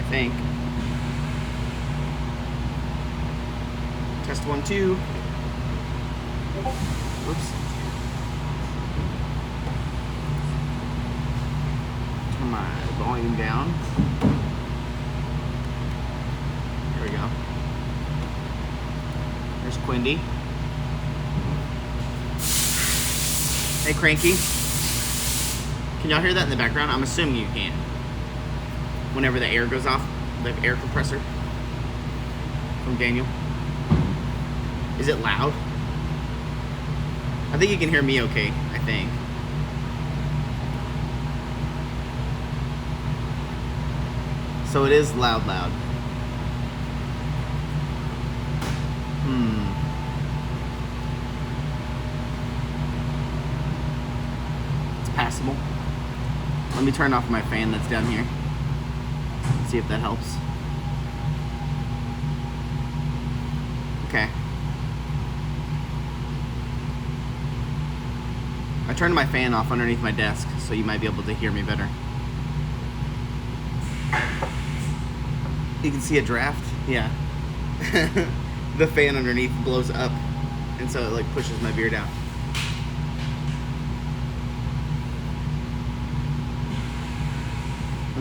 think. Test 1, 2. Oops. Turn my volume down. There we go. There's Quindy. Hey, Cranky. Can y'all hear that in the background? I'm assuming you can. Whenever the air goes off, the air compressor from Daniel. Is it loud? I think you can hear me okay, I think. So it is loud. It's passable. Let me turn off my fan that's down here. See if that helps. Okay. I turned my fan off underneath my desk, so you might be able to hear me better. You can see a draft? Yeah. The fan underneath blows up, and so it like pushes my beard out.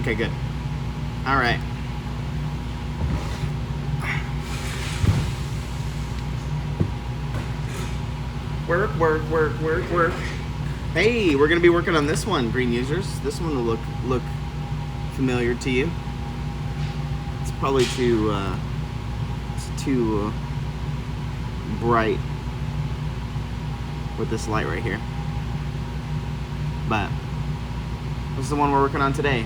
Okay, good. All right. Work. Hey, we're gonna be working on this one, green users. This one will look familiar to you. It's probably too bright with this light right here, but this is the one we're working on today,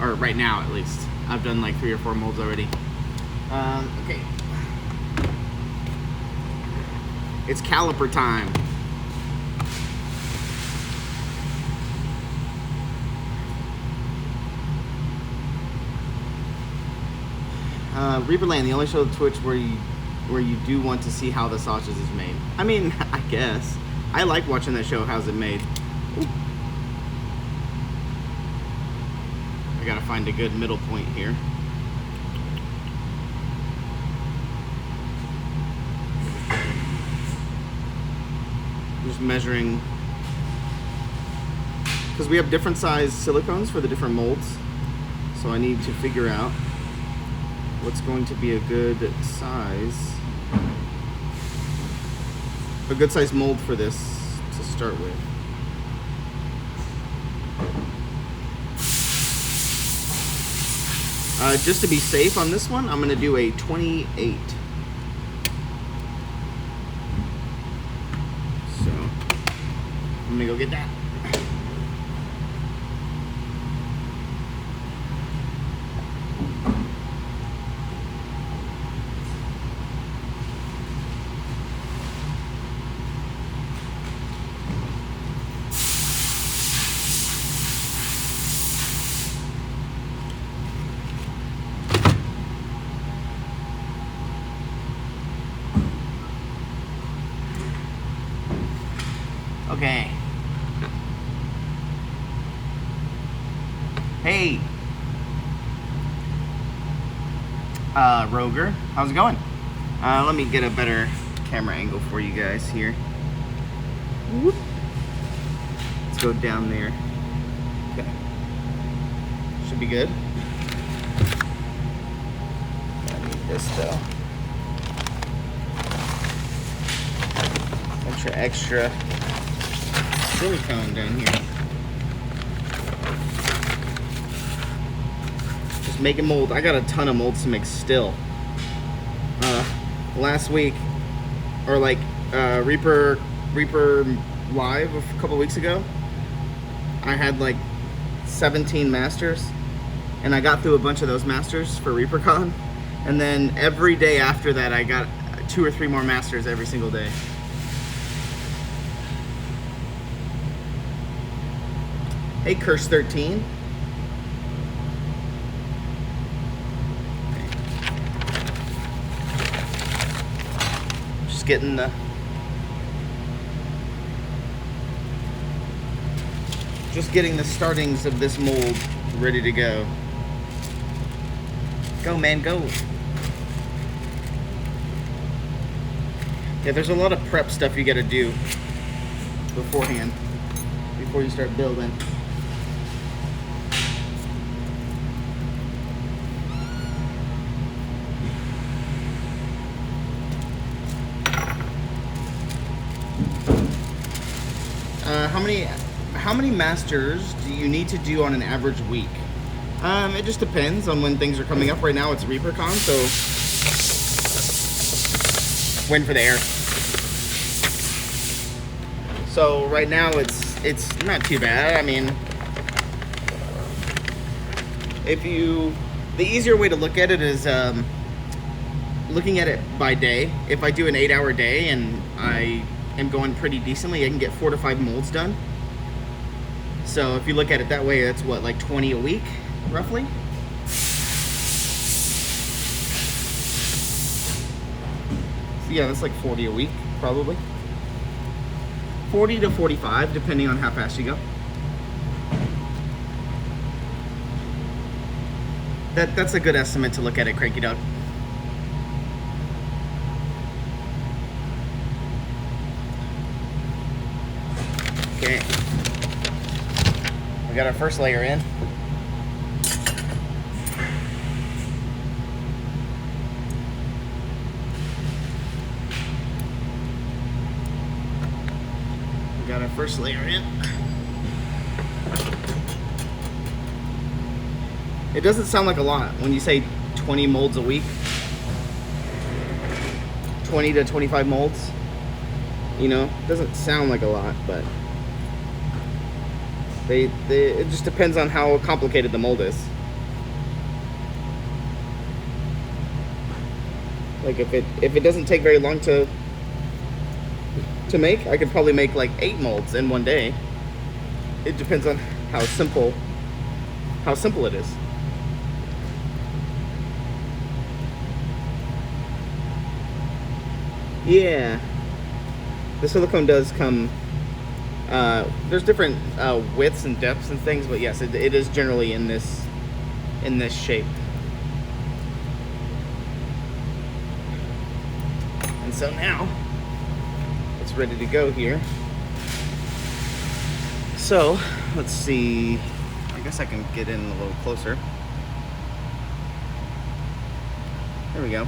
or right now at least. I've done like 3 or 4 molds already. Okay, it's caliper time. ReaperLand, the only show on Twitch where you do want to see how the sausage is made. I mean, I guess. I like watching that show, How's It Made. Ooh. I gotta find a good middle point here. Just measuring, because we have different size silicones for the different molds. So I need to figure out what's going to be a good size mold for this to start with. Just to be safe on this one, I'm going to do a 28. So I'm going to go get that. Okay. Hey. Roger, how's it going? Let me get a better camera angle for you guys here. Whoop. Let's go down there. Okay. Should be good. I need this though. Extra silicone down here. Just making mold. I got a ton of molds to make still. Last week, or like Reaper Live a couple weeks ago, I had like 17 masters, and I got through a bunch of those masters for ReaperCon, and then every day after that I got 2 or 3 more masters every single day. Hey, Curse 13. Just getting the startings of this mold ready to go. Go, man, go. Yeah, there's a lot of prep stuff you gotta do beforehand, before you start building. How many masters do you need to do on an average week? It just depends on when things are coming up. Right now it's ReaperCon, so waiting for the air. So right now it's not too bad. I mean, the easier way to look at it is looking at it by day. If I do an 8-hour day and I am going pretty decently, I can get 4 to 5 molds done. So if you look at it that way, that's what, like 20 a week, roughly? So yeah, that's like 40 a week, probably. 40 to 45, depending on how fast you go. That's a good estimate to look at it, Cranky Dog. Okay. We got our first layer in. We got our first layer in. It doesn't sound like a lot when you say 20 molds a week. 20 to 25 molds. You know, it doesn't sound like a lot, but it just depends on how complicated the mold is. Like if it doesn't take very long to make, I could probably make like 8 molds in one day. It depends on how simple it is. Yeah, the silicone does come. There's different widths and depths and things, but yes, it is generally in this shape. And so now it's ready to go here. So let's see. I guess I can get in a little closer. There we go.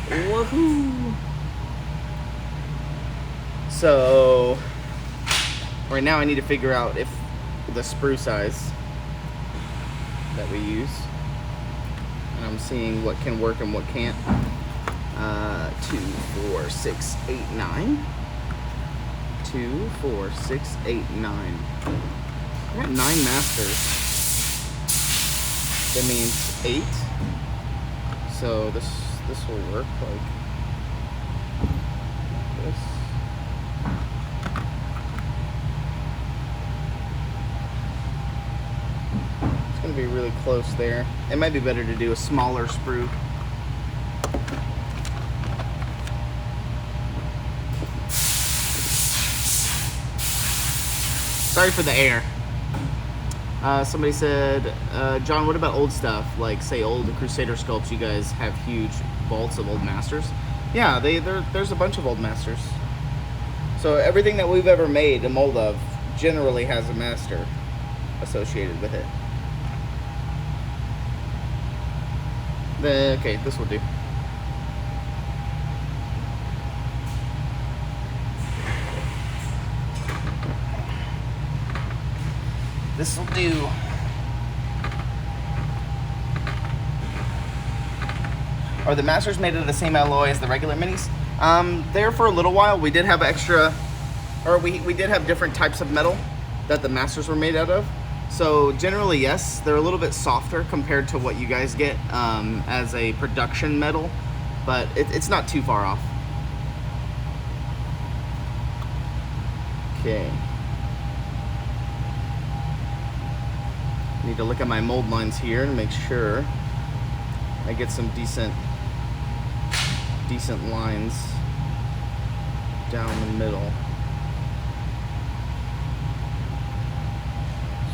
Woohoo! So right now I need to figure out if the sprue size that we use, and I'm seeing what can work and what can't. 2, 4, 6, 8, 9. 2, 4, 6, 8, 9. I got 9 masters. That means 8. So this will work like this. It's gonna be really close there. It might be better to do a smaller sprue. Sorry for the air. Somebody said, John, what about old stuff? Like, say, old Crusader sculpts, you guys have huge vaults of old masters. Yeah, there's a bunch of old masters. So everything that we've ever made a mold of generally has a master associated with it. Okay, this will do. This will do. Are the masters made of the same alloy as the regular minis? There for a little while we did have extra, or we did have different types of metal that the masters were made out of. So generally yes, they're a little bit softer compared to what you guys get as a production metal, but it's not too far off. Okay. Need to look at my mold lines here and make sure I get some decent lines down the middle.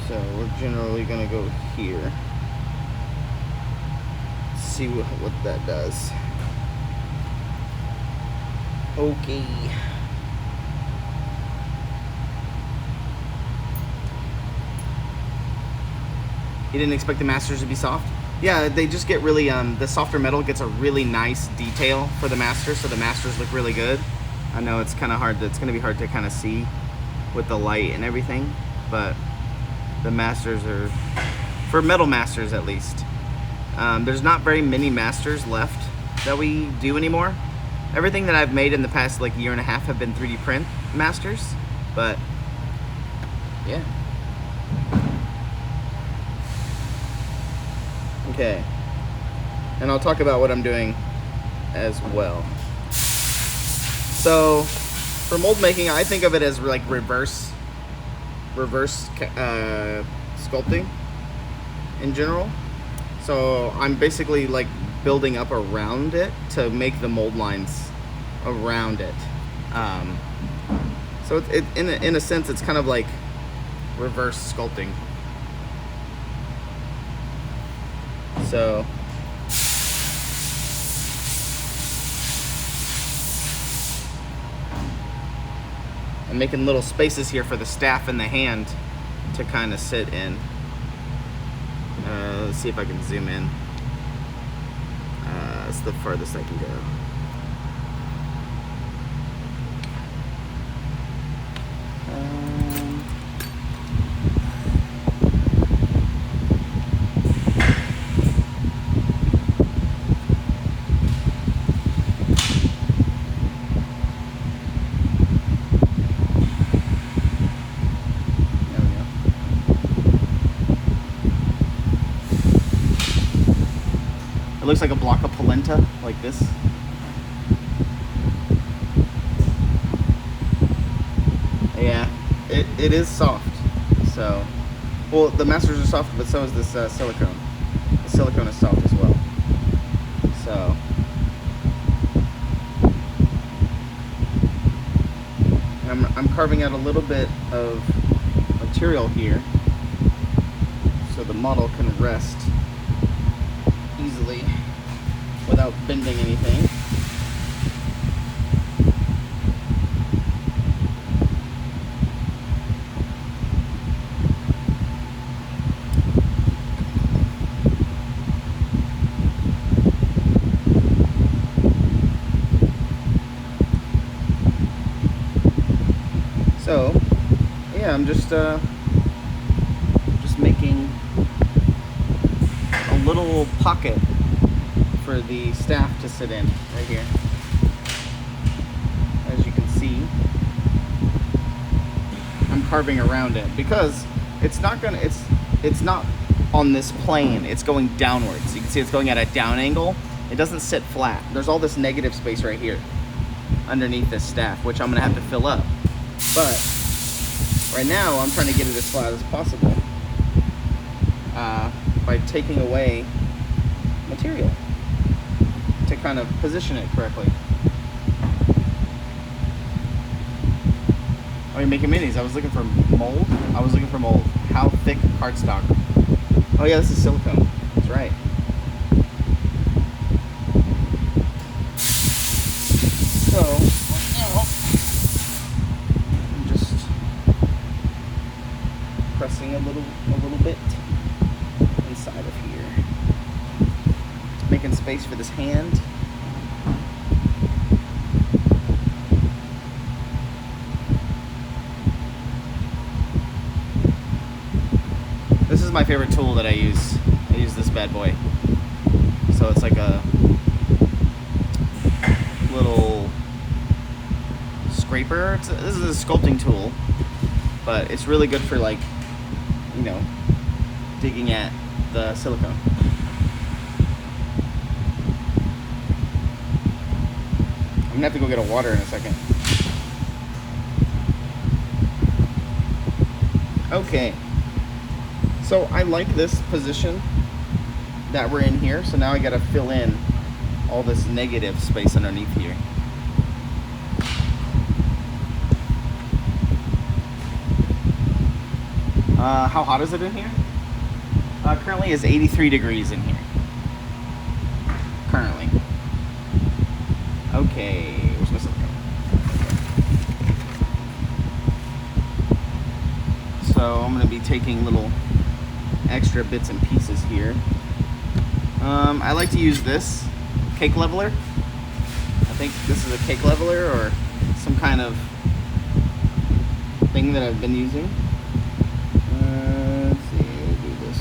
So we're generally gonna go here. See what that does. Okay. You didn't expect the masters to be soft? Yeah, they just get really, the softer metal gets a really nice detail for the masters, so the masters look really good. I know it's kind of hard, it's going to be hard to kind of see with the light and everything, but the masters are, for metal masters at least. There's not very many masters left that we do anymore. Everything that I've made in the past like year and a half have been 3D print masters, but yeah. Okay, and I'll talk about what I'm doing as well. So for mold making, I think of it as like reverse sculpting in general. So I'm basically like building up around it to make the mold lines around it. So in a sense, it's kind of like reverse sculpting. So I'm making little spaces here for the staff and the hand to kind of sit in. Let's see if I can zoom in. That's the farthest I can go. It looks like a block of polenta, like this. Yeah, it is soft. So, well, the masters are soft, but so is this silicone. The silicone is soft as well. So, I'm carving out a little bit of material here, so the model can rest easily without bending anything. So, yeah, I'm just making a little pocket for the staff to sit in right here. As you can see, I'm carving around it because it's not on this plane, it's going downwards. You can see it's going at a down angle. It doesn't sit flat. There's all this negative space right here underneath this staff, which I'm gonna have to fill up. But right now I'm trying to get it as flat as possible by taking away material to kind of position it correctly. Are you making minis? I was looking for mold. How thick cardstock? Oh yeah, this is silicone. That's right. So now I'm just pressing a little bit inside of here, making space for this hand. This is my favorite tool that I use. I use this bad boy. So it's like a little scraper. This is a sculpting tool, but it's really good for, like, you know, digging at the silicone. I'm gonna have to go get a water in a second. Okay. So I like this position that we're in here, so now I gotta fill in all this negative space underneath here. How hot is it in here? Currently is 83 degrees in here. Currently. Okay, where's my silicone? So I'm gonna be taking little extra bits and pieces here. I like to use this cake leveler. I think this is a cake leveler or some kind of thing that I've been using. Let's see, I'll do this.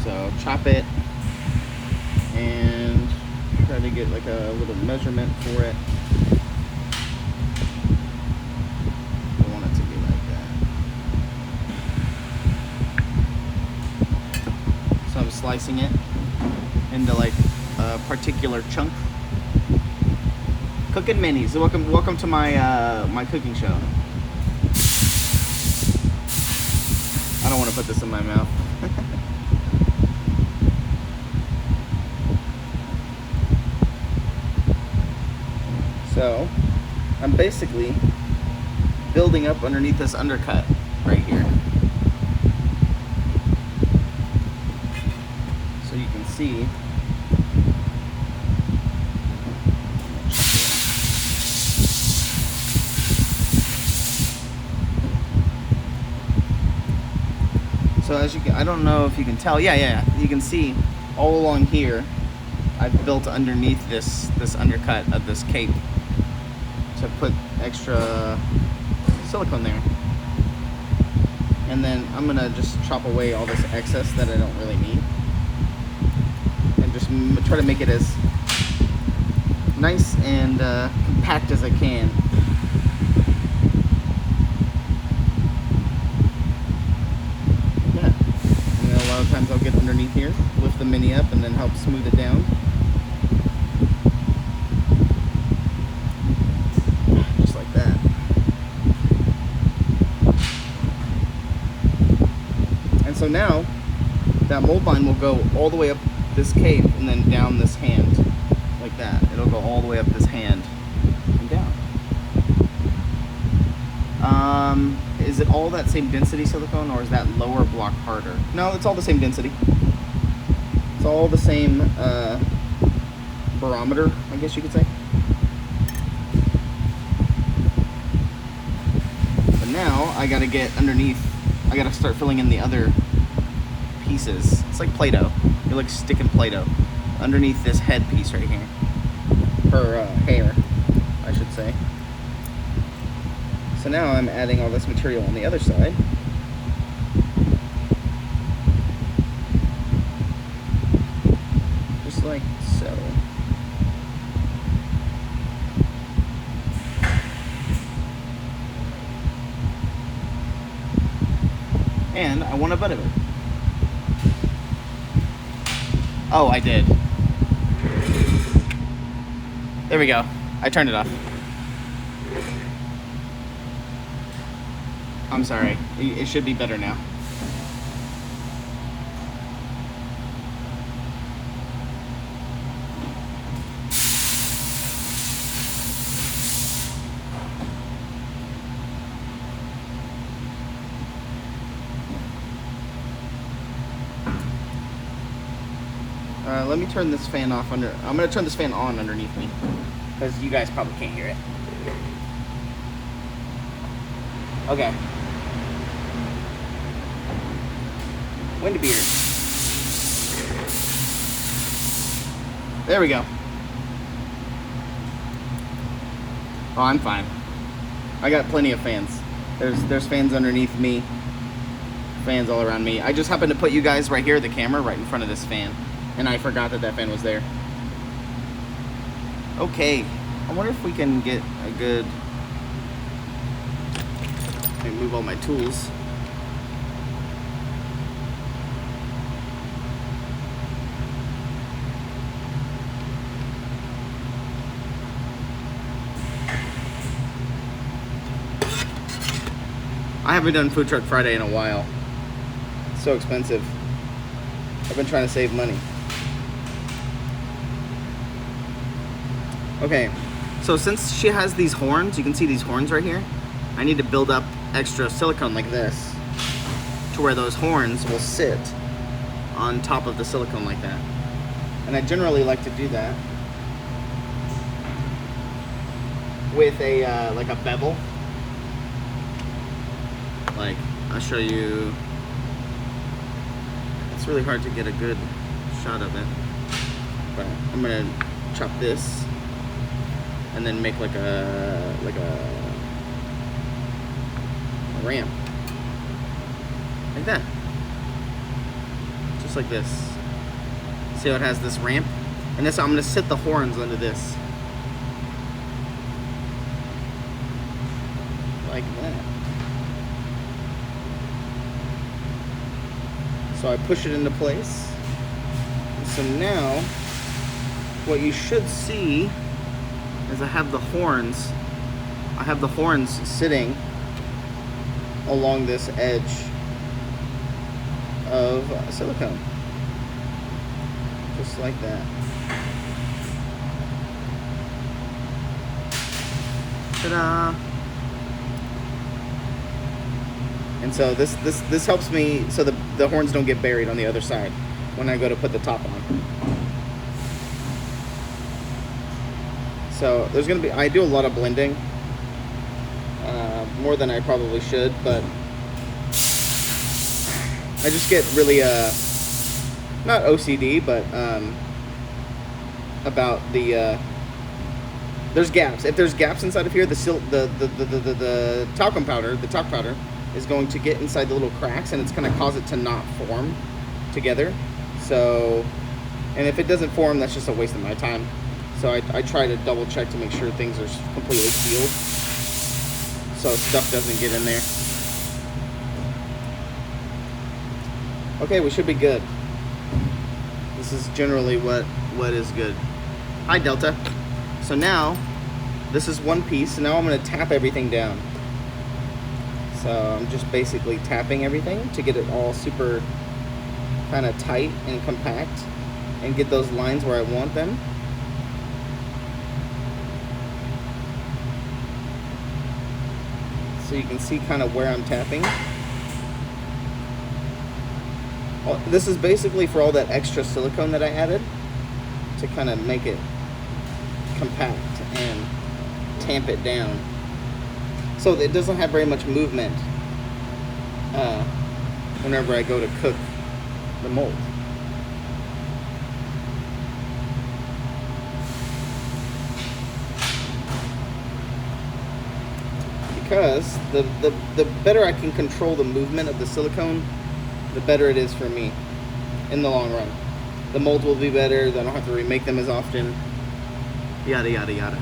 So chop it and try to get like a little measurement for it. I want it to be like that. So I'm slicing it into like a particular chunk. Cooking minis. Welcome to my my cooking show. I don't want to put this in my mouth. So I'm basically building up underneath this undercut right here. So you can see so as you can, I don't know if you can tell, yeah, you can see all along here I've built underneath this undercut of this cape to put extra silicone there. And then I'm gonna just chop away all this excess that I don't really need and just try to make it as nice and compact as I can. Yeah, and then a lot of times I'll get underneath here, lift the mini up, and then help smooth it down. Just like that. And so now that mold line will go all the way up this cape and then down this hand. Like that. It'll go all the way up this hand and down. Is it all that same density silicone, or is that lower block harder? No, it's all the same density. It's all the same barometer, I guess you could say. But now I gotta get underneath. I gotta start filling in the other pieces. It's like Play-Doh. You're like sticking Play-Doh underneath this head piece right here. Her hair, I should say. So now I'm adding all this material on the other side. Just like so. And I want a bit of it. Oh, I did. There we go. I turned it off. I'm sorry. It should be better now. Let me turn this fan off under. I'm gonna turn this fan on underneath me because you guys probably can't hear it. Okay. Wind beard. There we go. Oh, I'm fine. I got plenty of fans. There's fans underneath me. Fans all around me. I just happened to put you guys right here, the camera, right in front of this fan. And I forgot that fan was there. Okay. I wonder if we can get a good... Let me move all my tools. I haven't done Food Truck Friday in a while. It's so expensive. I've been trying to save money. Okay, so since she has these horns, you can see these horns right here. I need to build up extra silicone like this to where those horns will sit on top of the silicone like that. And I generally like to do that with a like a bevel. Like, I'll show you. It's really hard to get a good shot of it, but I'm gonna chop this and then make like a ramp like that, just like this. See how it has this ramp, and this I'm gonna sit the horns under this like that. So I push it into place. So now what you should see is I have the horns sitting along this edge of silicone, just like that. Ta-da! And so this helps me so the horns don't get buried on the other side when I go to put the top on. So there's gonna be, I do a lot of blending, more than I probably should, but I just get really not OCD, but about the there's gaps. If there's gaps inside of here, the talcum powder, the talc powder, is going to get inside the little cracks, and it's going to cause it to not form together. So, and if it doesn't form, that's just a waste of my time. So I try to double check to make sure things are completely sealed, so stuff doesn't get in there. Okay, we should be good. This is generally what is good. Hi, Delta. So now, this is one piece, and now I'm going to tap everything down. So I'm just basically tapping everything to get it all super kind of tight and compact and get those lines where I want them. So you can see kind of where I'm tapping. This is basically for all that extra silicone that I added to kind of make it compact and tamp it down, so it doesn't have very much movement whenever I go to cook the mold. Because the better I can control the movement of the silicone, the better it is for me in the long run. The molds will be better, I don't have to remake them as often, yada yada yada.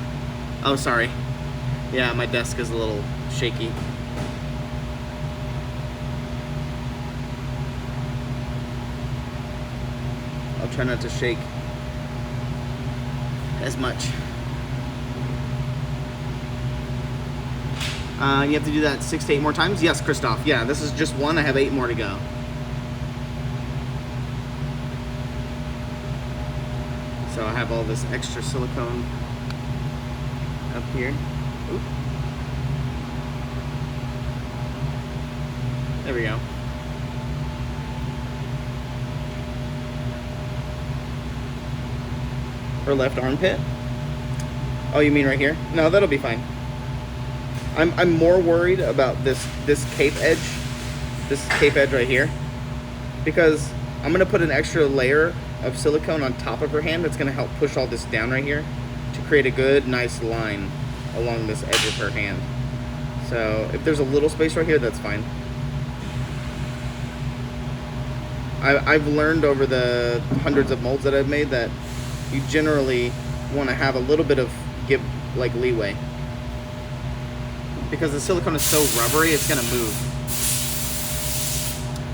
Oh, sorry. Yeah, my desk is a little shaky. I'll try not to shake as much. You have to do that 6 to 8 more times? Yes, Christoph. Yeah, this is just one. I have 8 more to go. So I have all this extra silicone up here. Oop. There we go. Her left armpit? Oh, you mean right here? No, that'll be fine. I'm more worried about this cape edge right here, because I'm gonna put an extra layer of silicone on top of her hand that's gonna help push all this down right here to create a good, nice line along this edge of her hand. So if there's a little space right here, that's fine. I've learned over the hundreds of molds that I've made that you generally want to have a little bit of leeway, because the silicone is so rubbery, it's gonna move.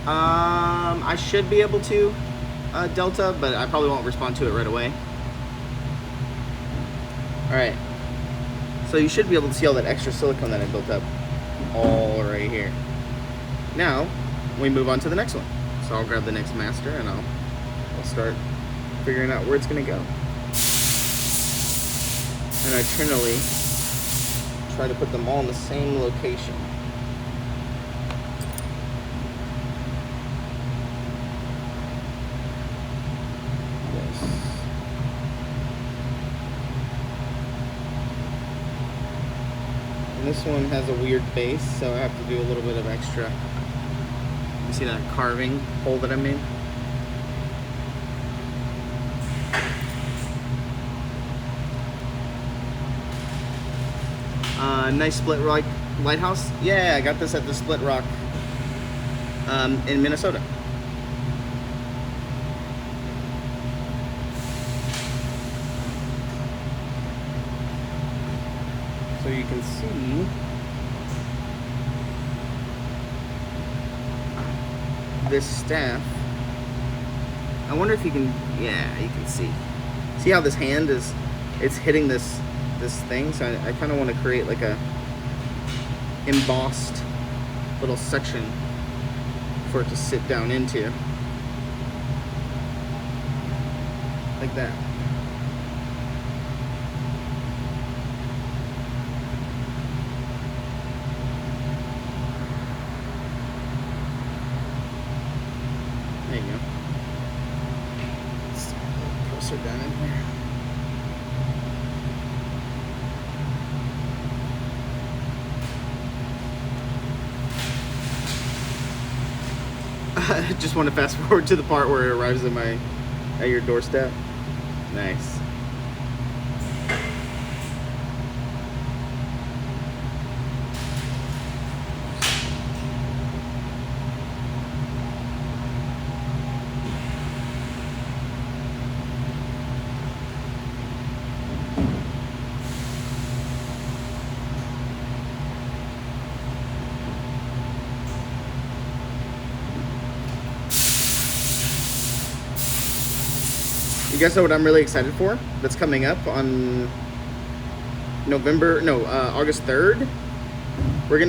I should be able to, Delta, but I probably won't respond to it right away. Alright, so you should be able to see all that extra silicone that I built up all right here. Now we move on to the next one. So I'll grab the next master and I'll start figuring out where it's gonna go. And I generally try to put them all in the same location. And this one has a weird base, so I have to do a little bit of extra. You see that carving hole that I made? Nice Split Rock lighthouse. Yeah, I got this at the Split Rock in Minnesota. So you can see this staff. I wonder if you can, yeah, you can see. See how this hand is, it's hitting this thing? So I kind of want to create like a embossed little section for it to sit down into. Like that. There you go. Let's press her down in here. I just want to fast forward to the part where it arrives at your doorstep. Nice. You guys know what I'm really excited for? That's coming up on August 3rd. We're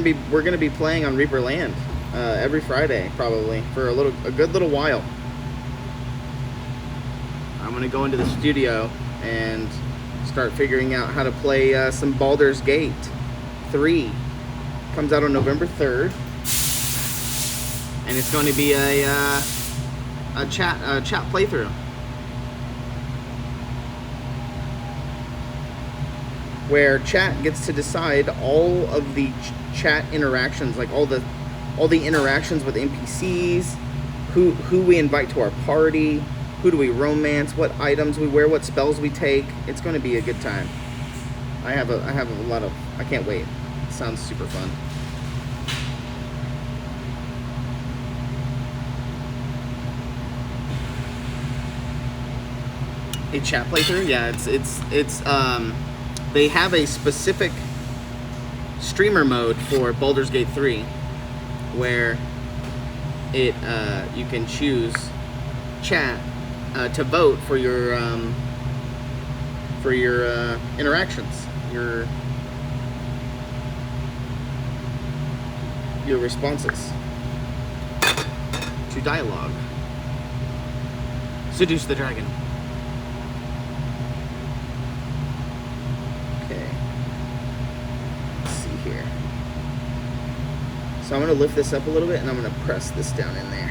gonna be playing on ReaperLand every Friday probably for a good little while. I'm gonna go into the studio and start figuring out how to play some Baldur's Gate 3. Comes out on November 3rd, and it's going to be a chat playthrough. Where chat gets to decide all of the chat interactions, like all the interactions with NPCs, who we invite to our party, who do we romance, what items we wear, what spells we take. It's going to be a good time. I have a lot of, I can't wait. It sounds super fun. A chat playthrough? Yeah, it's they have a specific streamer mode for Baldur's Gate 3 where it you can choose chat to vote for your interactions, your responses to dialogue. Seduce the dragon. So I'm going to lift this up a little bit and I'm going to press this down in there.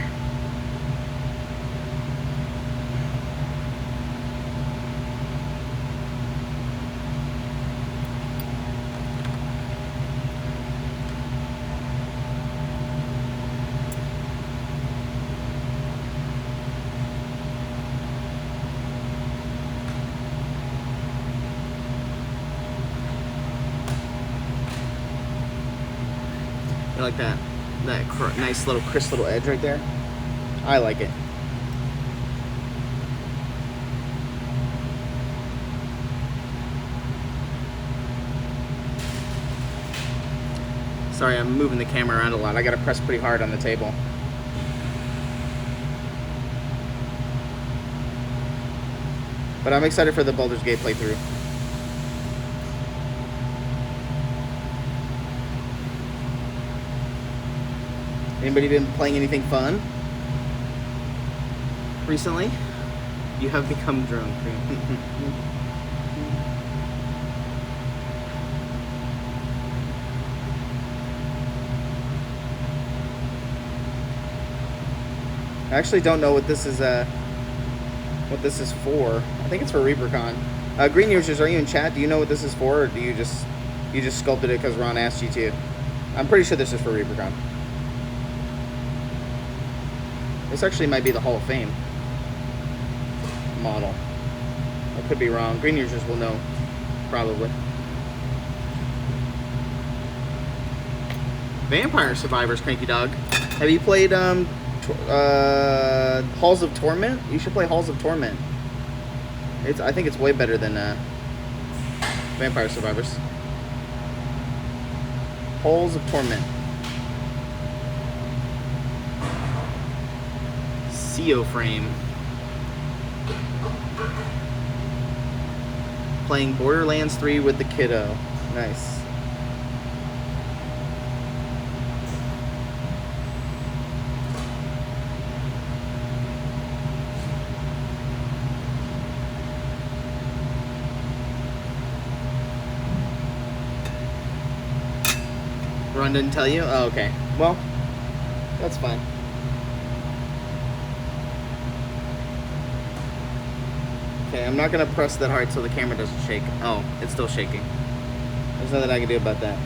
You like that nice little crisp little edge right there? I like it. Sorry, I'm moving the camera around a lot. I gotta press pretty hard on the table. But I'm excited for the Baldur's Gate playthrough. Anybody been playing anything fun recently? You have become drunk. I actually don't know what this is for. I think it's for ReaperCon. Green Users, are you in chat? Do you know what this is for, or do you just sculpted it because Ron asked you to? I'm pretty sure this is for ReaperCon. This actually might be the Hall of Fame model. I could be wrong. Green Users will know, probably. Vampire Survivors, Cranky Dog. Have you played Halls of Torment? You should play Halls of Torment. I think it's way better than Vampire Survivors. Halls of Torment. CO frame. Playing Borderlands 3 with the kiddo. Nice. Ron didn't tell you? Oh, okay. Well, that's fine. Okay, I'm not gonna press that hard so the camera doesn't shake. Oh, it's still shaking. There's nothing I can do about that.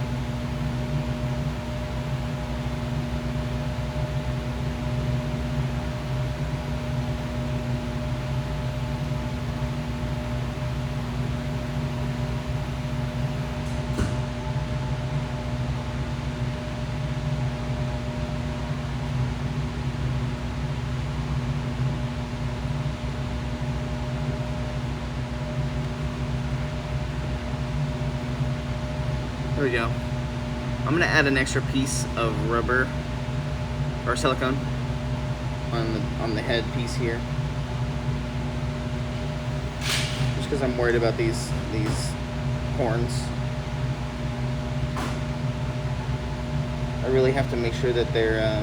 There we go. I'm gonna add an extra piece of rubber or silicone on the head piece here, just because I'm worried about these horns. I really have to make sure that they're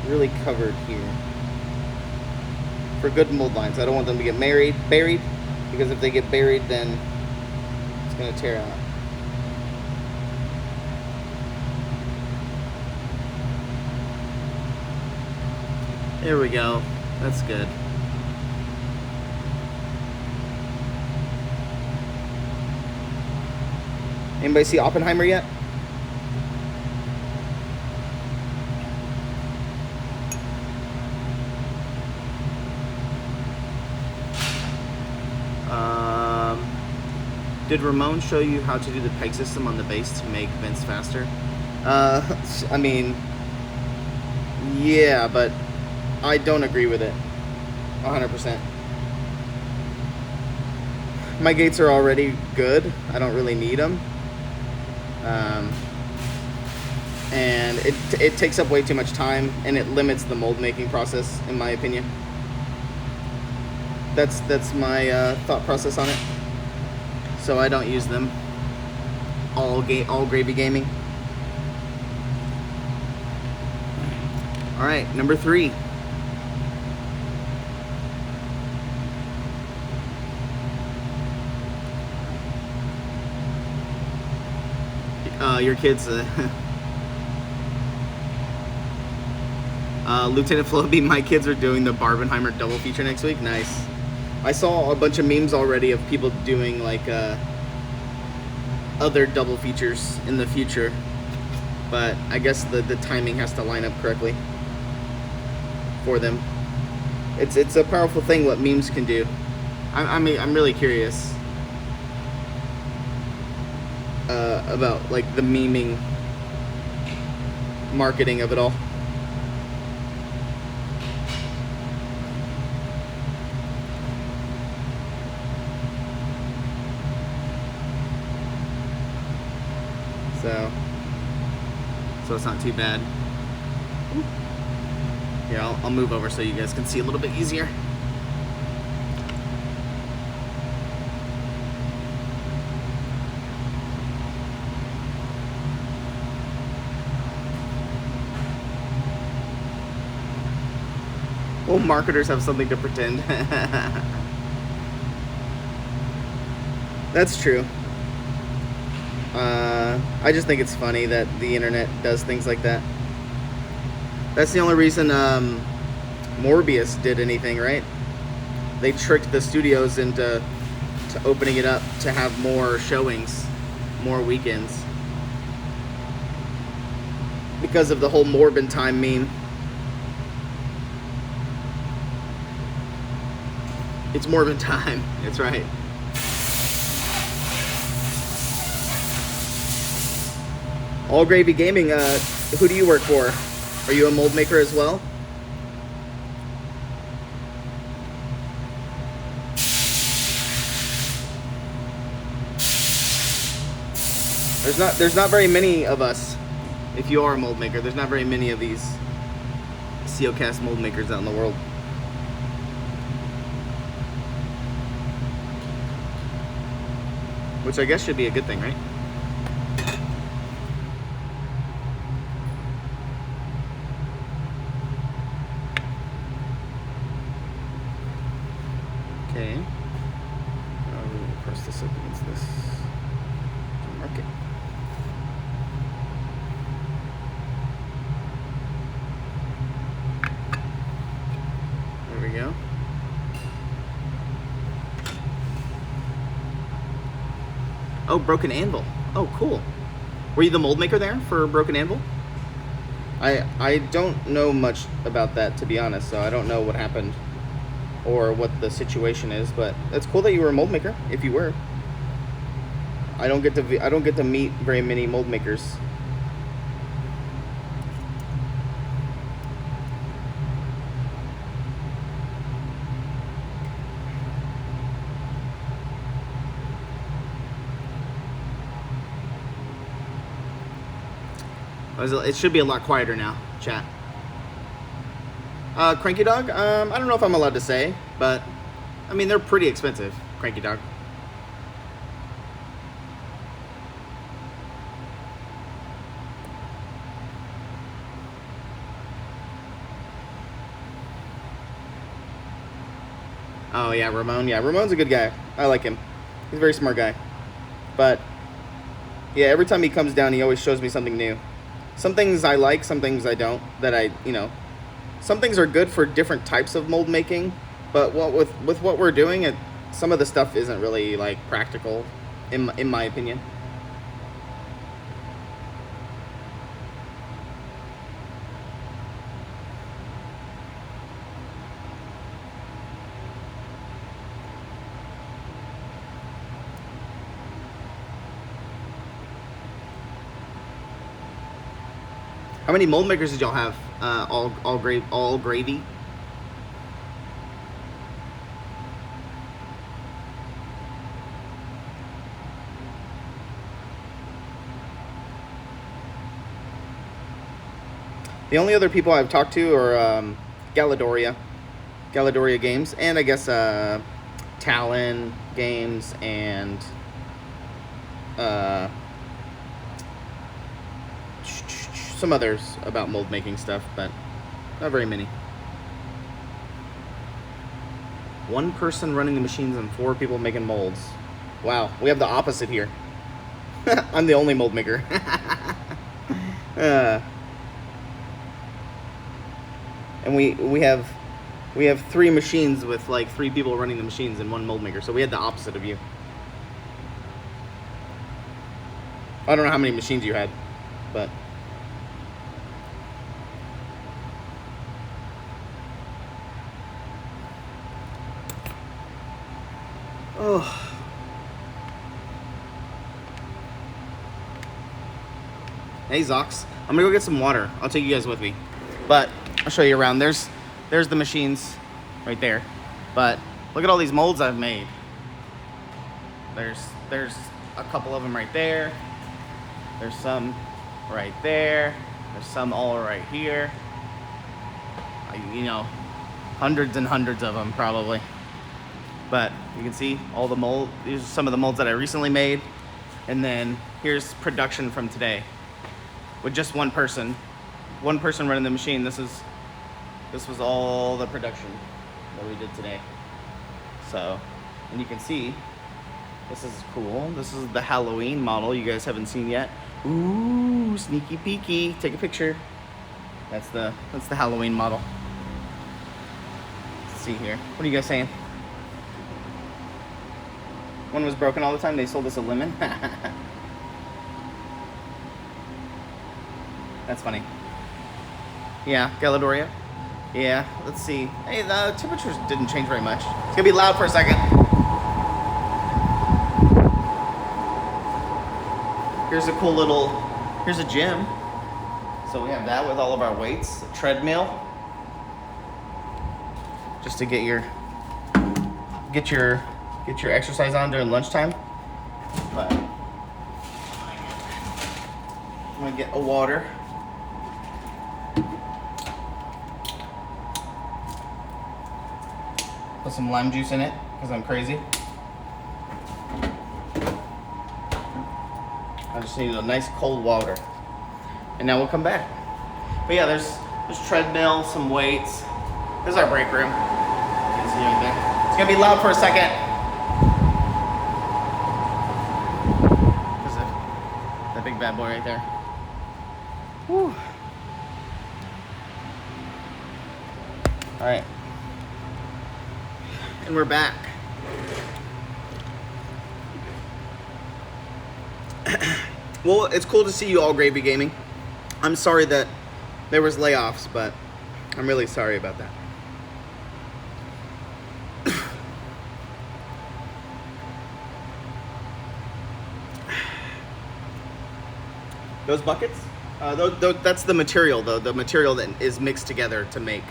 really covered here for good mold lines. I don't want them to get buried, because if they get buried, then it's gonna tear out. There we go. That's good. Anybody see Oppenheimer yet? Did Ramon show you how to do the peg system on the base to make vents faster? I mean, yeah, but I don't agree with it 100%. My gates are already good. I don't really need them. And it takes up way too much time, and it limits the mold making process, in my opinion. That's my thought process on it. So I don't use them. All gravy gaming. All right, number 3. Your kids, Lieutenant Floby, my kids are doing the Barbenheimer double feature next week. Nice. I saw a bunch of memes already of people doing like other double features in the future, but I guess the timing has to line up correctly for them. It's a powerful thing what memes can do. I'm really curious about like the meming marketing of it all. So it's not too bad. Here, I'll move over so you guys can see a little bit easier. Well, marketers have something to pretend. That's true. I just think it's funny that the internet does things like that. That's the only reason Morbius did anything, right? They tricked the studios into opening it up to have more showings, more weekends. Because of the whole Morbin time meme. It's Morbin time, that's right. All Gravy Gaming, who do you work for? Are you a mold maker as well? There's not very many of us. If you are a mold maker, there's not very many of these COcast mold makers out in the world. Which I guess should be a good thing, right? Okay. I'll press this up against this. Mark it. There we go. Oh, Broken Anvil. Oh, cool. Were you the mold maker there for Broken Anvil? I don't know much about that, to be honest, so I don't know what happened or what the situation is, but it's cool that you were a mold maker, if you were. I don't get to meet very many mold makers. It should be a lot quieter now, chat. Cranky Dog? I don't know if I'm allowed to say, but I mean, they're pretty expensive, Cranky Dog. Oh yeah, Ramon. Yeah, Ramon's a good guy. I like him. He's a very smart guy. But yeah, every time he comes down, he always shows me something new. Some things I like, some things I don't. Some things are good for different types of mold making, but with what we're doing, some of the stuff isn't really like practical, in my opinion. How many mold makers did y'all have? All gravy? The only other people I've talked to are Galadoria Games, and I guess Talon Games, and some others about mold making stuff, but not very many. One person running the machines and 4 people making molds. Wow, we have the opposite here. I'm the only mold maker. And we have 3 machines with like 3 people running the machines and 1 mold maker, so we had the opposite of you. I don't know how many machines you had, but oh. Hey Zox, I'm gonna go get some water. I'll take you guys with me, but I'll show you around. There's the machines right there, but look at all these molds I've made. There's a couple of them right there. There's some right there. There's some all right here. Hundreds and hundreds of them probably. But you can see all the mold. These are some of the molds that I recently made. And then here's production from today with just one person running the machine. This was all the production that we did today. So, and you can see, this is cool. This is the Halloween model you guys haven't seen yet. Ooh, sneaky peeky. Take a picture. That's the Halloween model. Let's see here. What are you guys saying? One was broken all the time. They sold us a lemon. That's funny. Yeah, Galadoria. Yeah, let's see. Hey, the temperatures didn't change very much. It's gonna be loud for a second. Here's a cool little, here's a gym. So we have that with all of our weights, a treadmill. Just to get your exercise on during lunchtime. But I'm gonna get a water. Put some lime juice in it, because I'm crazy. I just need a nice cold water. And now we'll come back. But yeah, there's treadmill, some weights. This is our break room. You can see everything. It's gonna be loud for a second. There's that big bad boy right there. Whew. All right. And we're back. Well, it's cool to see you all gravy gaming. I'm sorry that there was layoffs, but I'm really sorry about that. Those buckets? That's the material, though. The material that is mixed together to make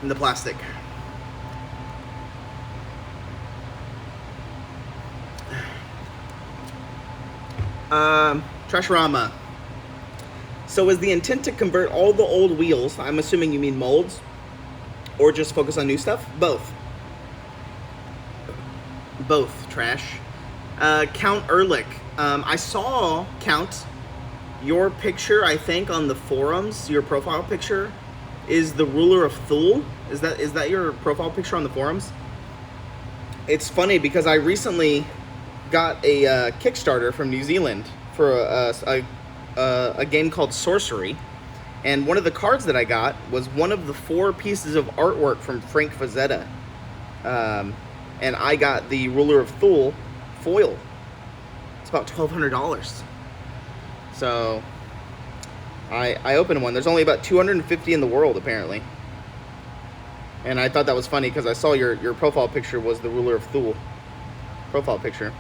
the plastic. Trashorama. So is the intent to convert all the old wheels, I'm assuming you mean molds, or just focus on new stuff? Both. Both, Trash. Count Ehrlich. I saw, Count, your picture, I think, on the forums, your profile picture, is the ruler of Thule. Is that your profile picture on the forums? It's funny because I recently got a Kickstarter from New Zealand for a game called Sorcery, and one of the cards that I got was one of the 4 pieces of artwork from Frank Frazetta, and I got the ruler of Thule foil. It's about $1,200. So I opened one. There's only about 250 in the world apparently, and I thought that was funny because I saw your profile picture was the ruler of Thule profile picture.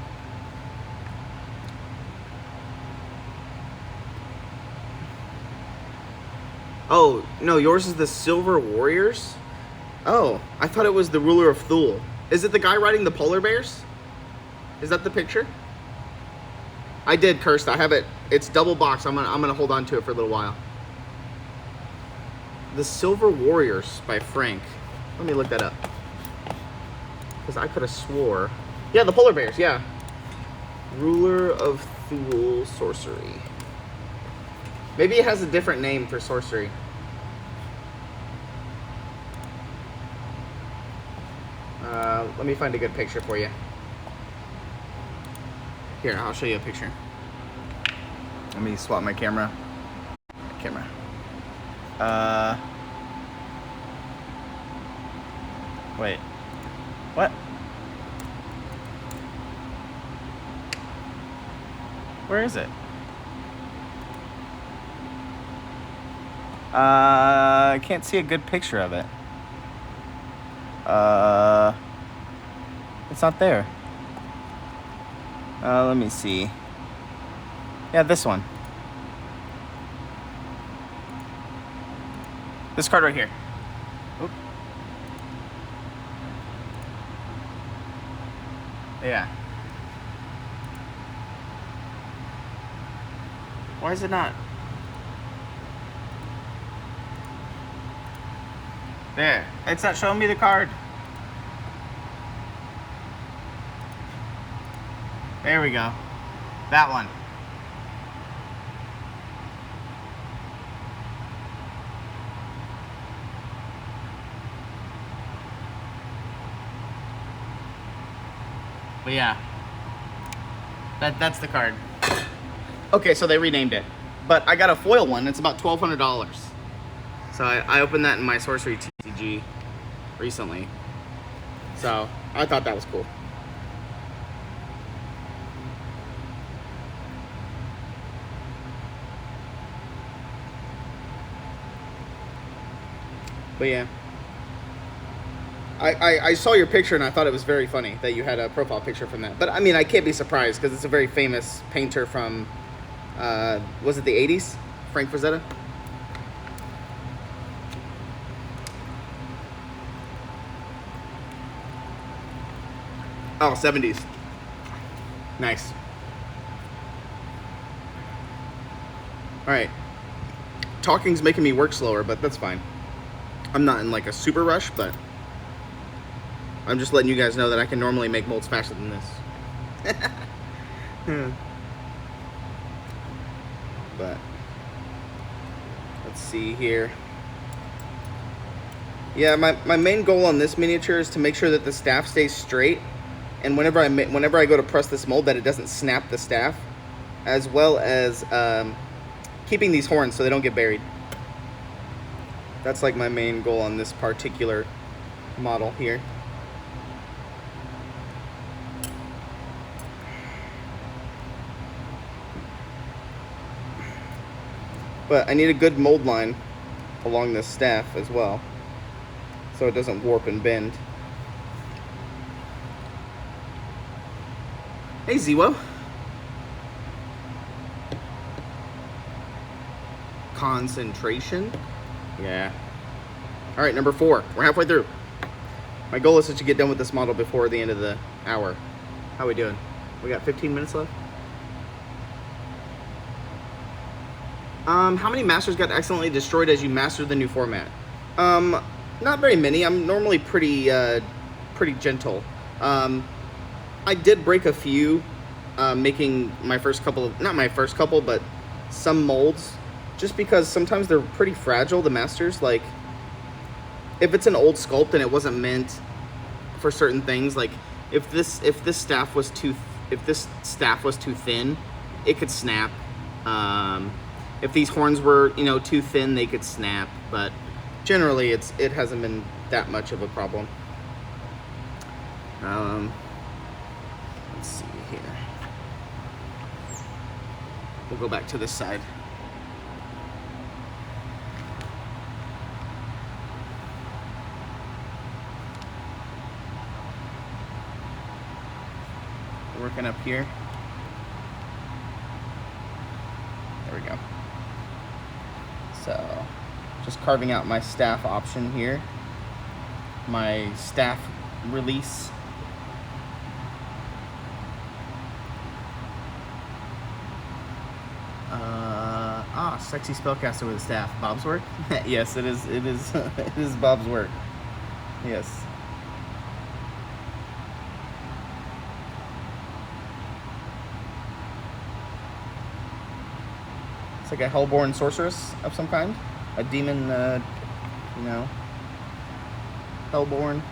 Oh, no, yours is the Silver Warriors? Oh, I thought it was the ruler of Thule. Is it the guy riding the polar bears? Is that the picture? I did, Kirst. I have it. It's double boxed. I'm gonna hold on to it for a little while. The Silver Warriors by Frank. Let me look that up. Because I could have swore. Yeah, the polar bears, yeah. Ruler of Thule Sorcery. Maybe it has a different name for sorcery. Let me find a good picture for you. Here, I'll show you a picture. Let me swap my camera. Wait. What? Where is it? I can't see a good picture of it. It's not there. Let me see. Yeah, this one. This card right here. Oop. Yeah. Why is it not? There. It's not showing me the card. There we go. That one. But yeah. That's the card. Okay, so they renamed it. But I got a foil one. It's about $1,200. So I opened that in my Sorcery TCG recently. So I thought that was cool. But yeah. I saw your picture and I thought it was very funny that you had a profile picture from that. But I mean, I can't be surprised because it's a very famous painter from, was it the 80s? Frank Frazetta? Oh, 70s. Nice. Alright. Talking's making me work slower, but that's fine. I'm not in like a super rush, but I'm just letting you guys know that I can normally make molds faster than this. But let's see here. Yeah, my main goal on this miniature is to make sure that the staff stays straight, and whenever I go to press this mold, that it doesn't snap the staff, as well as keeping these horns so they don't get buried. That's like my main goal on this particular model here. But I need a good mold line along this staff as well, so it doesn't warp and bend. Hey, Zewo. Concentration. Yeah. All right, number 4. We're halfway through. My goal is to get done with this model before the end of the hour. How we doing? We got 15 minutes left. How many masters got accidentally destroyed as you mastered the new format? Not very many. I'm normally pretty gentle. I did break a few, making my first couple of, not my first couple, but some molds, just because sometimes they're pretty fragile, the masters. Like, if it's an old sculpt and it wasn't meant for certain things, like if this staff was too thin, it could snap. If these horns were, you know, too thin, they could snap, but generally it hasn't been that much of a problem. Let's see here. We'll go back to this side. Working up here. There we go. So, just carving out my staff option here. My staff release. Sexy spellcaster with a staff. Bob's work? Yes, it is. It is. It is Bob's work. Yes. It's like a hellborn sorceress of some kind, a demon, you know, hellborn.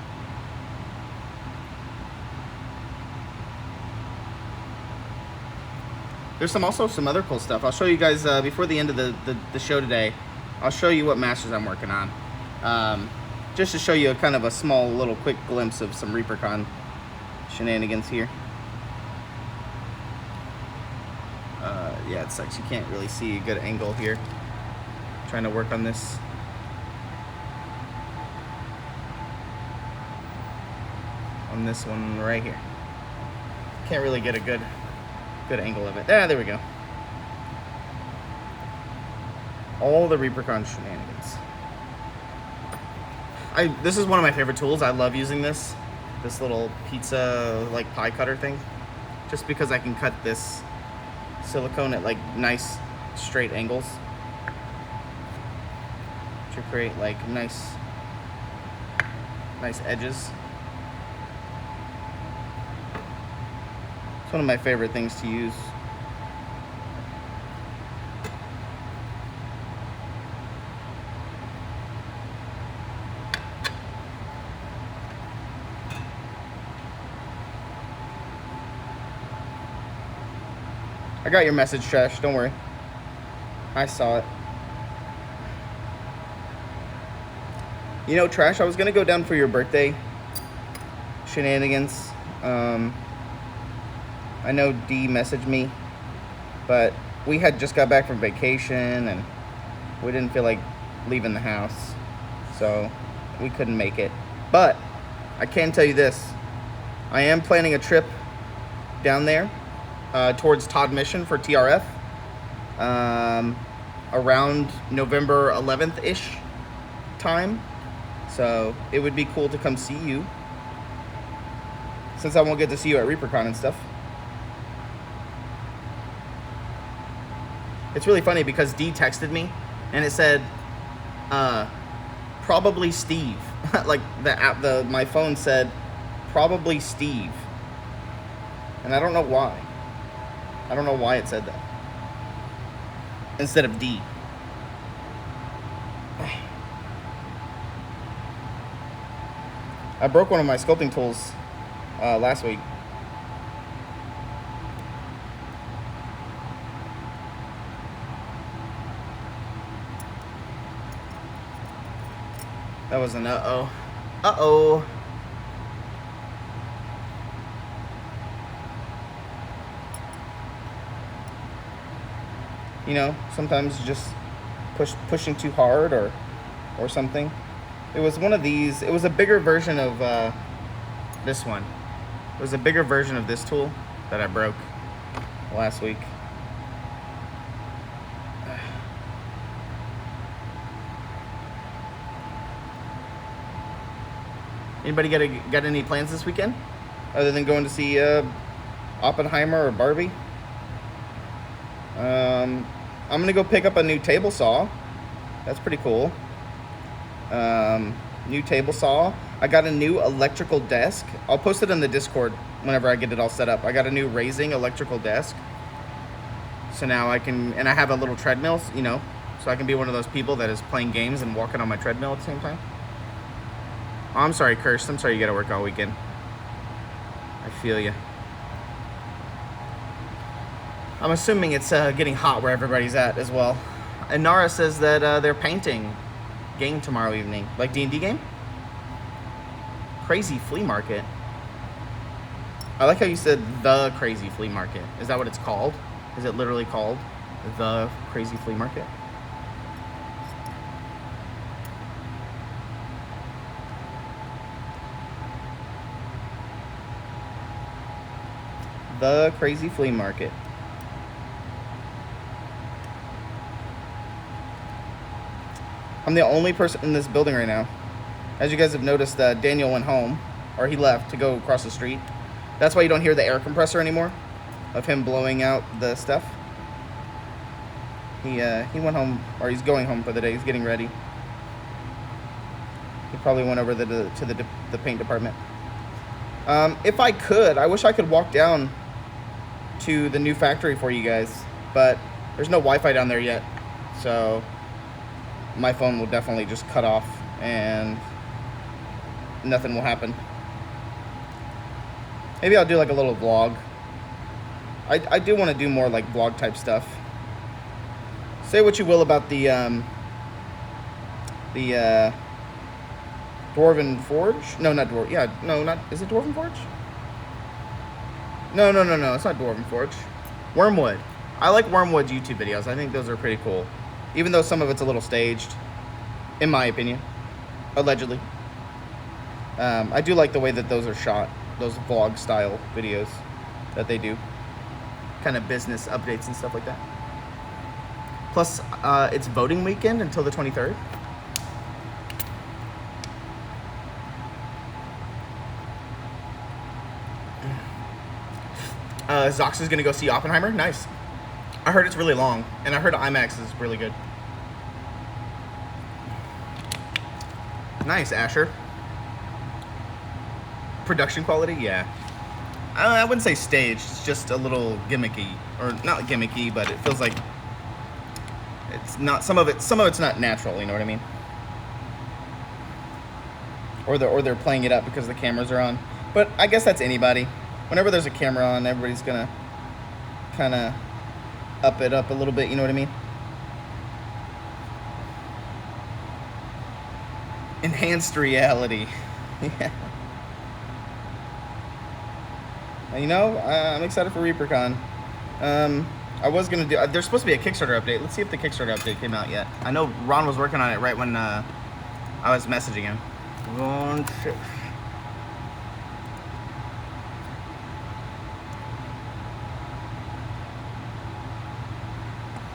There's also some other cool stuff. I'll show you guys before the end of the show today. I'll show you what masters I'm working on, just to show you a kind of a small little quick glimpse of some ReaperCon shenanigans here. Yeah, it sucks. You can't really see a good angle here. I'm trying to work on this. On this one right here. Can't really get a good angle of it. Ah, there we go. All the ReaperCon shenanigans. This is one of my favorite tools. I love using this little pizza like pie cutter thing, just because I can cut this silicone at like nice straight angles to create like nice edges. It's one of my favorite things to use. I got your message, Trash. Don't worry. I saw it. You know, Trash, I was gonna go down for your birthday shenanigans. I know D messaged me, but we had just got back from vacation and we didn't feel like leaving the house, so we couldn't make it. But I can tell you this, I am planning a trip down there towards Todd Mission for TRF around November 11th-ish time. So it would be cool to come see you, since I won't get to see you at ReaperCon and stuff. It's really funny because D texted me and it said, probably Steve. Like my phone said, probably Steve. And I don't know why. I don't know why it said that instead of D. I broke one of my sculpting tools last week. That was an uh-oh. Uh-oh. You know, sometimes just pushing too hard or something. It was one of these. It was a bigger version of this one. It was a bigger version of this tool that I broke last week. Anybody got any plans this weekend other than going to see Oppenheimer or Barbie? I'm gonna go pick up a new table saw. That's pretty cool. New table saw. I got a new electrical desk. I'll post it in the Discord whenever I get it all set up. I got a new raising electrical desk. So now I can, and I have a little treadmill, you know, so I can be one of those people that is playing games and walking on my treadmill at the same time. Oh, I'm sorry, Kirst. I'm sorry you gotta work all weekend. I feel you. I'm assuming it's getting hot where everybody's at as well. And Nara says that they're painting game tomorrow evening. Like D&D game? Crazy flea market. I like how you said the crazy flea market. Is that what it's called? Is it literally called the crazy flea market? The crazy flea market. I'm the only person in this building right now. As you guys have noticed, Daniel went home, or he left to go across the street. That's why you don't hear the air compressor anymore, of him blowing out the stuff. He went home, or he's going home for the day. He's getting ready. He probably went over to the paint department. If I could, I wish I could walk down to the new factory for you guys, but there's no Wi-Fi down there yet, so my phone will definitely just cut off and nothing will happen. Maybe I'll do like a little vlog. I do want to do more like vlog type stuff. Say what you will about the Dwarven Forge? No, not Dwarven. Yeah, no, not. Is it Dwarven Forge? No, it's not Dwarven Forge. Wormwood. I like Wormwood's YouTube videos. I think those are pretty cool. Even though some of it's a little staged, in my opinion. Allegedly. I do like the way that those are shot. Those vlog style videos that they do. Kind of business updates and stuff like that. Plus, it's voting weekend until the 23rd. Zox is going to go see Oppenheimer. Nice. I heard it's really long, and I heard IMAX is really good. Nice, Asher. Production quality, yeah. I wouldn't say staged. It's just a little gimmicky, or not gimmicky, but it feels like it's not. Some of it's not natural. You know what I mean? Or they're playing it up because the cameras are on. But I guess that's anybody. Whenever there's a camera on, everybody's gonna kind of up it up a little bit, you know what I mean? Enhanced reality. Yeah. You know, I'm excited for ReaperCon. I was gonna do. There's supposed to be a Kickstarter update. Let's see if the Kickstarter update came out yet. I know Ron was working on it right when I was messaging him.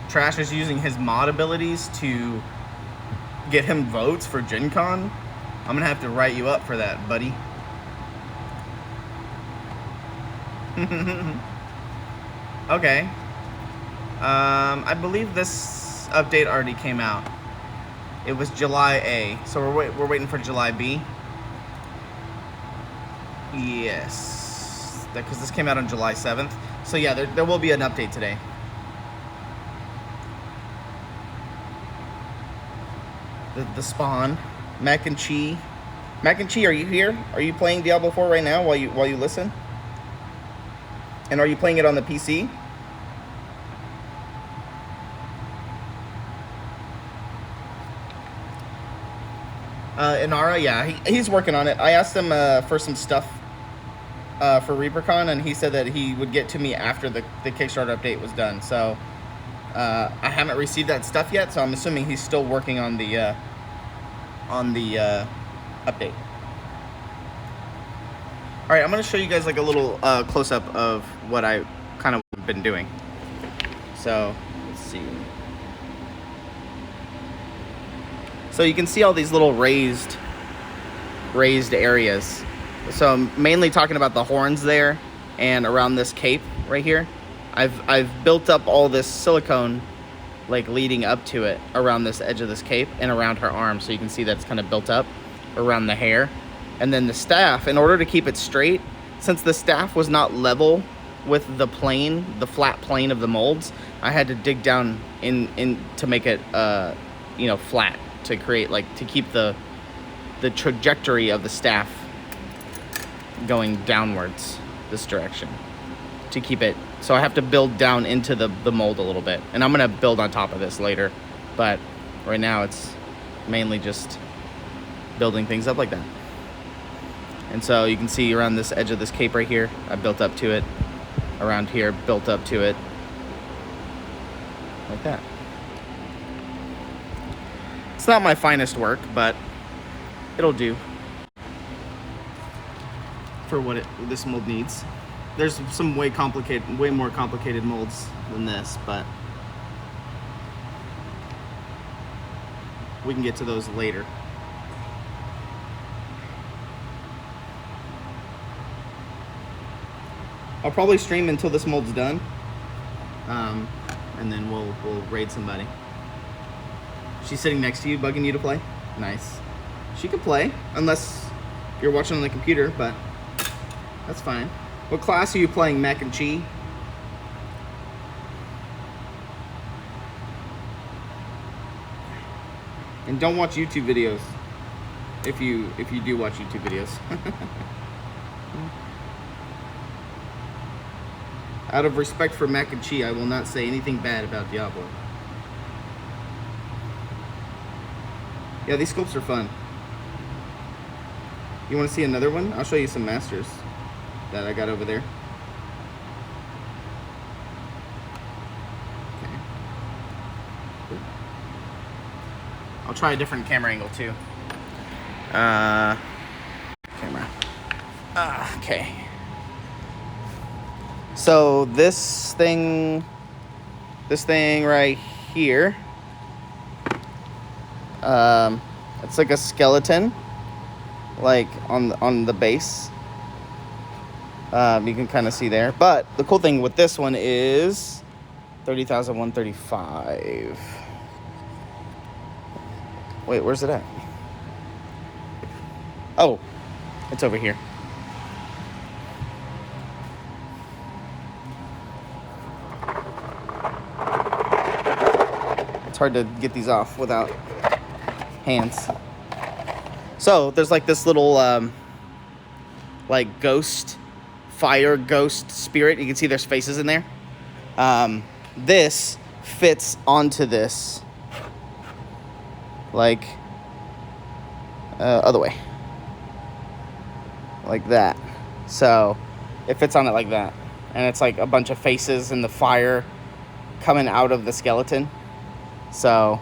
Trash is using his mod abilities to get him votes for Gen Con. I'm gonna have to write you up for that, buddy. Okay. I believe this update already came out. It was July A, so we're waiting for July B. Yes, because this came out on July 7th. So yeah, there will be an update today. The spawn, Mac and Chi. Mac and Chi, are you here? Are you playing Diablo 4 right now while you listen? And are you playing it on the PC? Inara, yeah, he's working on it. I asked him for some stuff for ReaperCon, and he said that he would get to me after the Kickstarter update was done. So I haven't received that stuff yet, so I'm assuming he's still working on the update. All right, I'm gonna show you guys like a little close-up of what I kind of been doing. So let's see. So you can see all these little raised areas. So I'm mainly talking about the horns there and around this cape right here. I've built up all this silicone like leading up to it around this edge of this cape and around her arm, so you can see that's kind of built up around the hair. And then the staff, in order to keep it straight, since the staff was not level with the plane, the flat plane of the molds, I had to dig down in to make it you know, flat, to create like, to keep the trajectory of the staff going downwards this direction, to keep it. So I have to build down into the mold a little bit, and I'm gonna build on top of this later, but right now it's mainly just building things up like that. And so you can see around this edge of this cape right here, I built up to it. Around here, built up to it. Like that. It's not my finest work, but it'll do for what this mold needs. There's some way more complicated molds than this, but we can get to those later. I'll probably stream until this mold's done, and then we'll raid somebody. She's sitting next to you, bugging you to play? Nice. She could play, unless you're watching on the computer, but that's fine. What class are you playing, Mac and Chi? And don't watch YouTube videos if you do watch YouTube videos. Out of respect for Mac and Chi, I will not say anything bad about Diablo. Yeah, these sculpts are fun. You want to see another one? I'll show you some masters that I got over there. Okay. I'll try a different camera angle too. Camera. Okay. So this thing right here, it's like a skeleton, like on the base. You can kind of see there. But the cool thing with this one is 30,135. Wait, where's it at? Oh, it's over here. It's hard to get these off without hands. So there's like this little like fire ghost spirit. You can see there's faces in there. this fits onto this, like, other way, like that. So it fits on it like that, and it's like a bunch of faces and the fire coming out of the skeleton. So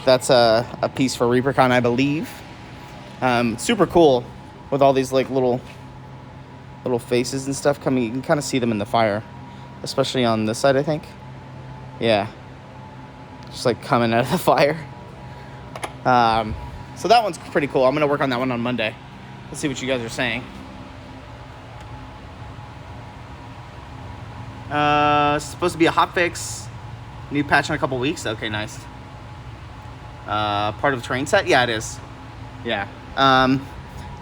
that's a piece for ReaperCon, I believe. Super cool with all these like little faces and stuff coming. You can kind of see them in the fire, especially on this side, I think. Yeah, just like coming out of the fire. So that one's pretty cool. I'm gonna work on that one on Monday. Let's see what you guys are saying. It's supposed to be a hotfix, new patch in a couple weeks. Okay, nice. Part of the terrain set? Yeah, it is. Yeah.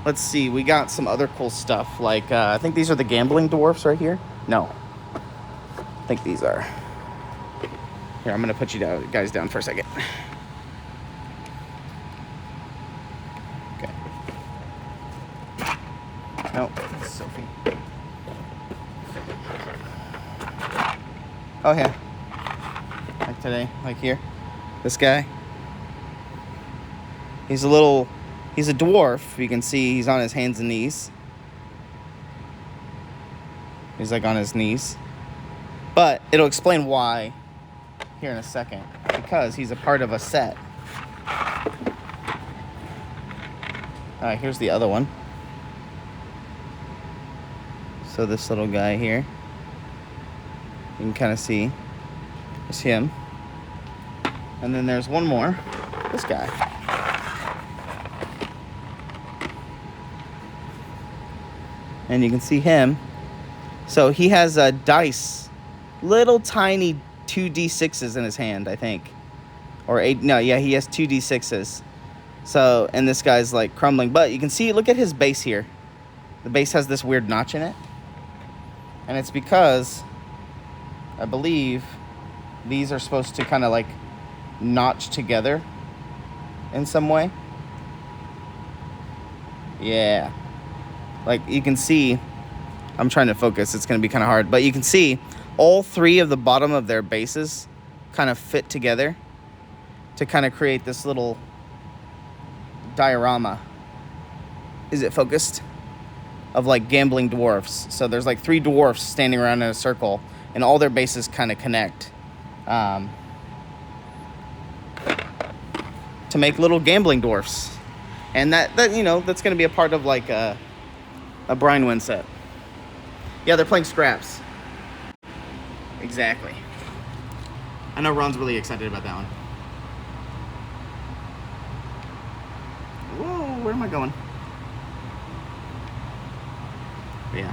Let's see. We got some other cool stuff. Like, I think these are the gambling dwarfs right here. No. I think these are. Here, I'm going to put you guys down for a second. Okay. No, it's Sophie. Oh, yeah. Like today, like here. This guy. He's a dwarf. You can see he's on his hands and knees. He's like on his knees. But it'll explain why here in a second. Because he's a part of a set. Alright, here's the other one. So this little guy here. You can kind of see. There's him. And then there's one more. This guy. And you can see him. So he has a dice. Little tiny 2d6s in his hand, I think. Or 8. No, yeah, he has 2d6s. So, and this guy's like crumbling. But you can see, look at his base here. The base has this weird notch in it. And it's because, I believe, these are supposed to kind of like notch together in some way. Yeah. Like you can see, I'm trying to focus, it's going to be kind of hard, but you can see all three of the bottom of their bases kind of fit together to kind of create this little diorama. Is it focused? Of like gambling dwarfs. So there's like 3 dwarfs standing around in a circle and all their bases kind of connect to make little gambling dwarfs. And that you know, that's going to be a part of like a Brian Wynn set. Yeah, they're playing scraps. Exactly. I know Ron's really excited about that one. Whoa, where am I going? But yeah.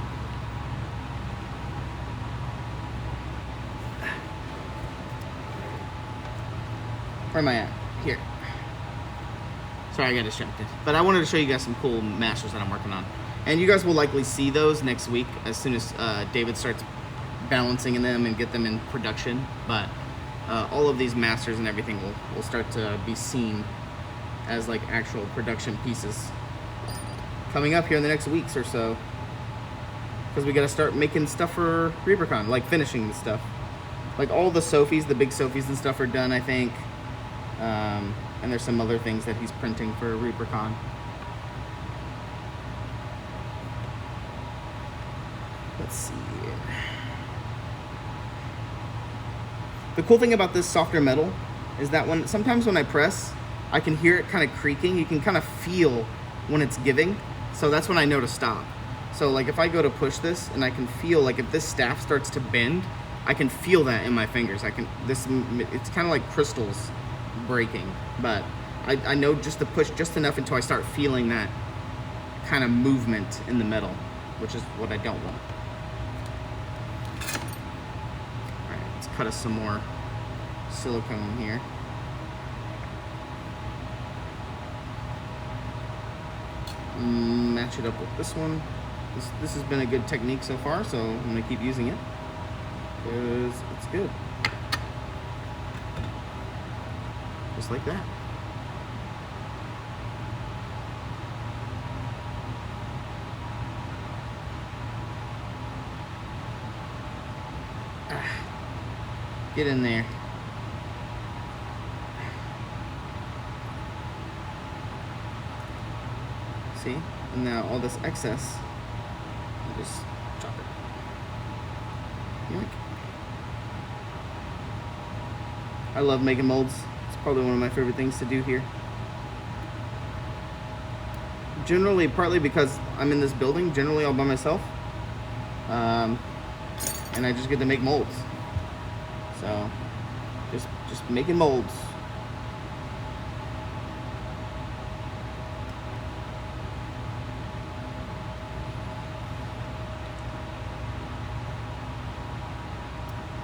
Where am I at? Here. Sorry, I got distracted. But I wanted to show you guys some cool masters that I'm working on. And you guys will likely see those next week as soon as David starts balancing in them and get them in production. But all of these masters and everything will start to be seen as like actual production pieces coming up here in the next weeks or so. Because we got to start making stuff for ReaperCon, like finishing the stuff. Like all the Sophies, the big Sophies and stuff are done, I think. And there's some other things that he's printing for ReaperCon. Let's see here. The cool thing about this softer metal is that sometimes when I press, I can hear it kind of creaking. You can kind of feel when it's giving. So that's when I know to stop. So like if I go to push this and I can feel like if this staff starts to bend, I can feel that in my fingers. It's kind of like crystals breaking, but I know just to push just enough until I start feeling that kind of movement in the metal, which is what I don't want. All right, let's cut us some more silicone here. Match it up with this one. This has been a good technique so far, so I'm gonna keep using it because it's good. Just like that. Get in there. See? And now all this excess, I'll just chop it. Yoink. I love making molds. It's probably one of my favorite things to do here. Generally, partly because I'm in this building, generally all by myself. And I just get to make molds. So, just making molds.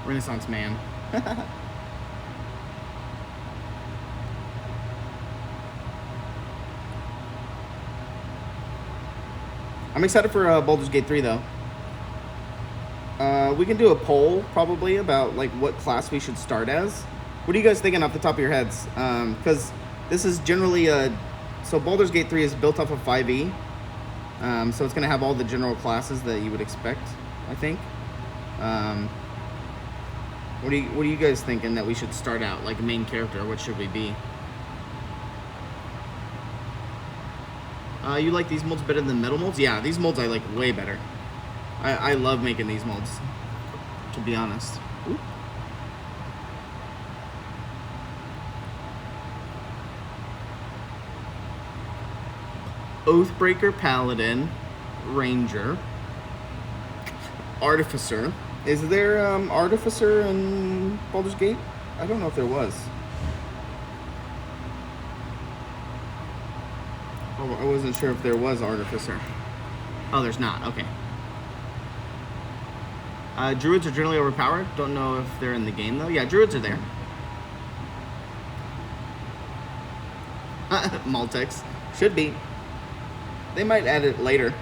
Renaissance man. I'm excited for Baldur's Gate 3 though. We can do a poll probably about like what class we should start as. What are you guys thinking off the top of your heads? Because this is generally so Baldur's Gate 3 is built off of 5e. So it's going to have all the general classes that you would expect, I think. What are you guys thinking that we should start out? Like a main character, what should we be? You like these molds better than metal molds? Yeah, these molds I like way better. I love making these molds, to be honest. Ooh. Oathbreaker, Paladin, Ranger, Artificer. Is there Artificer in Baldur's Gate? I don't know if there was. Oh, I wasn't sure if there was Artificer. Oh, there's not. Okay. Druids are generally overpowered. Don't know if they're in the game, though. Yeah, Druids are there. Maltex. Should be. They might add it later.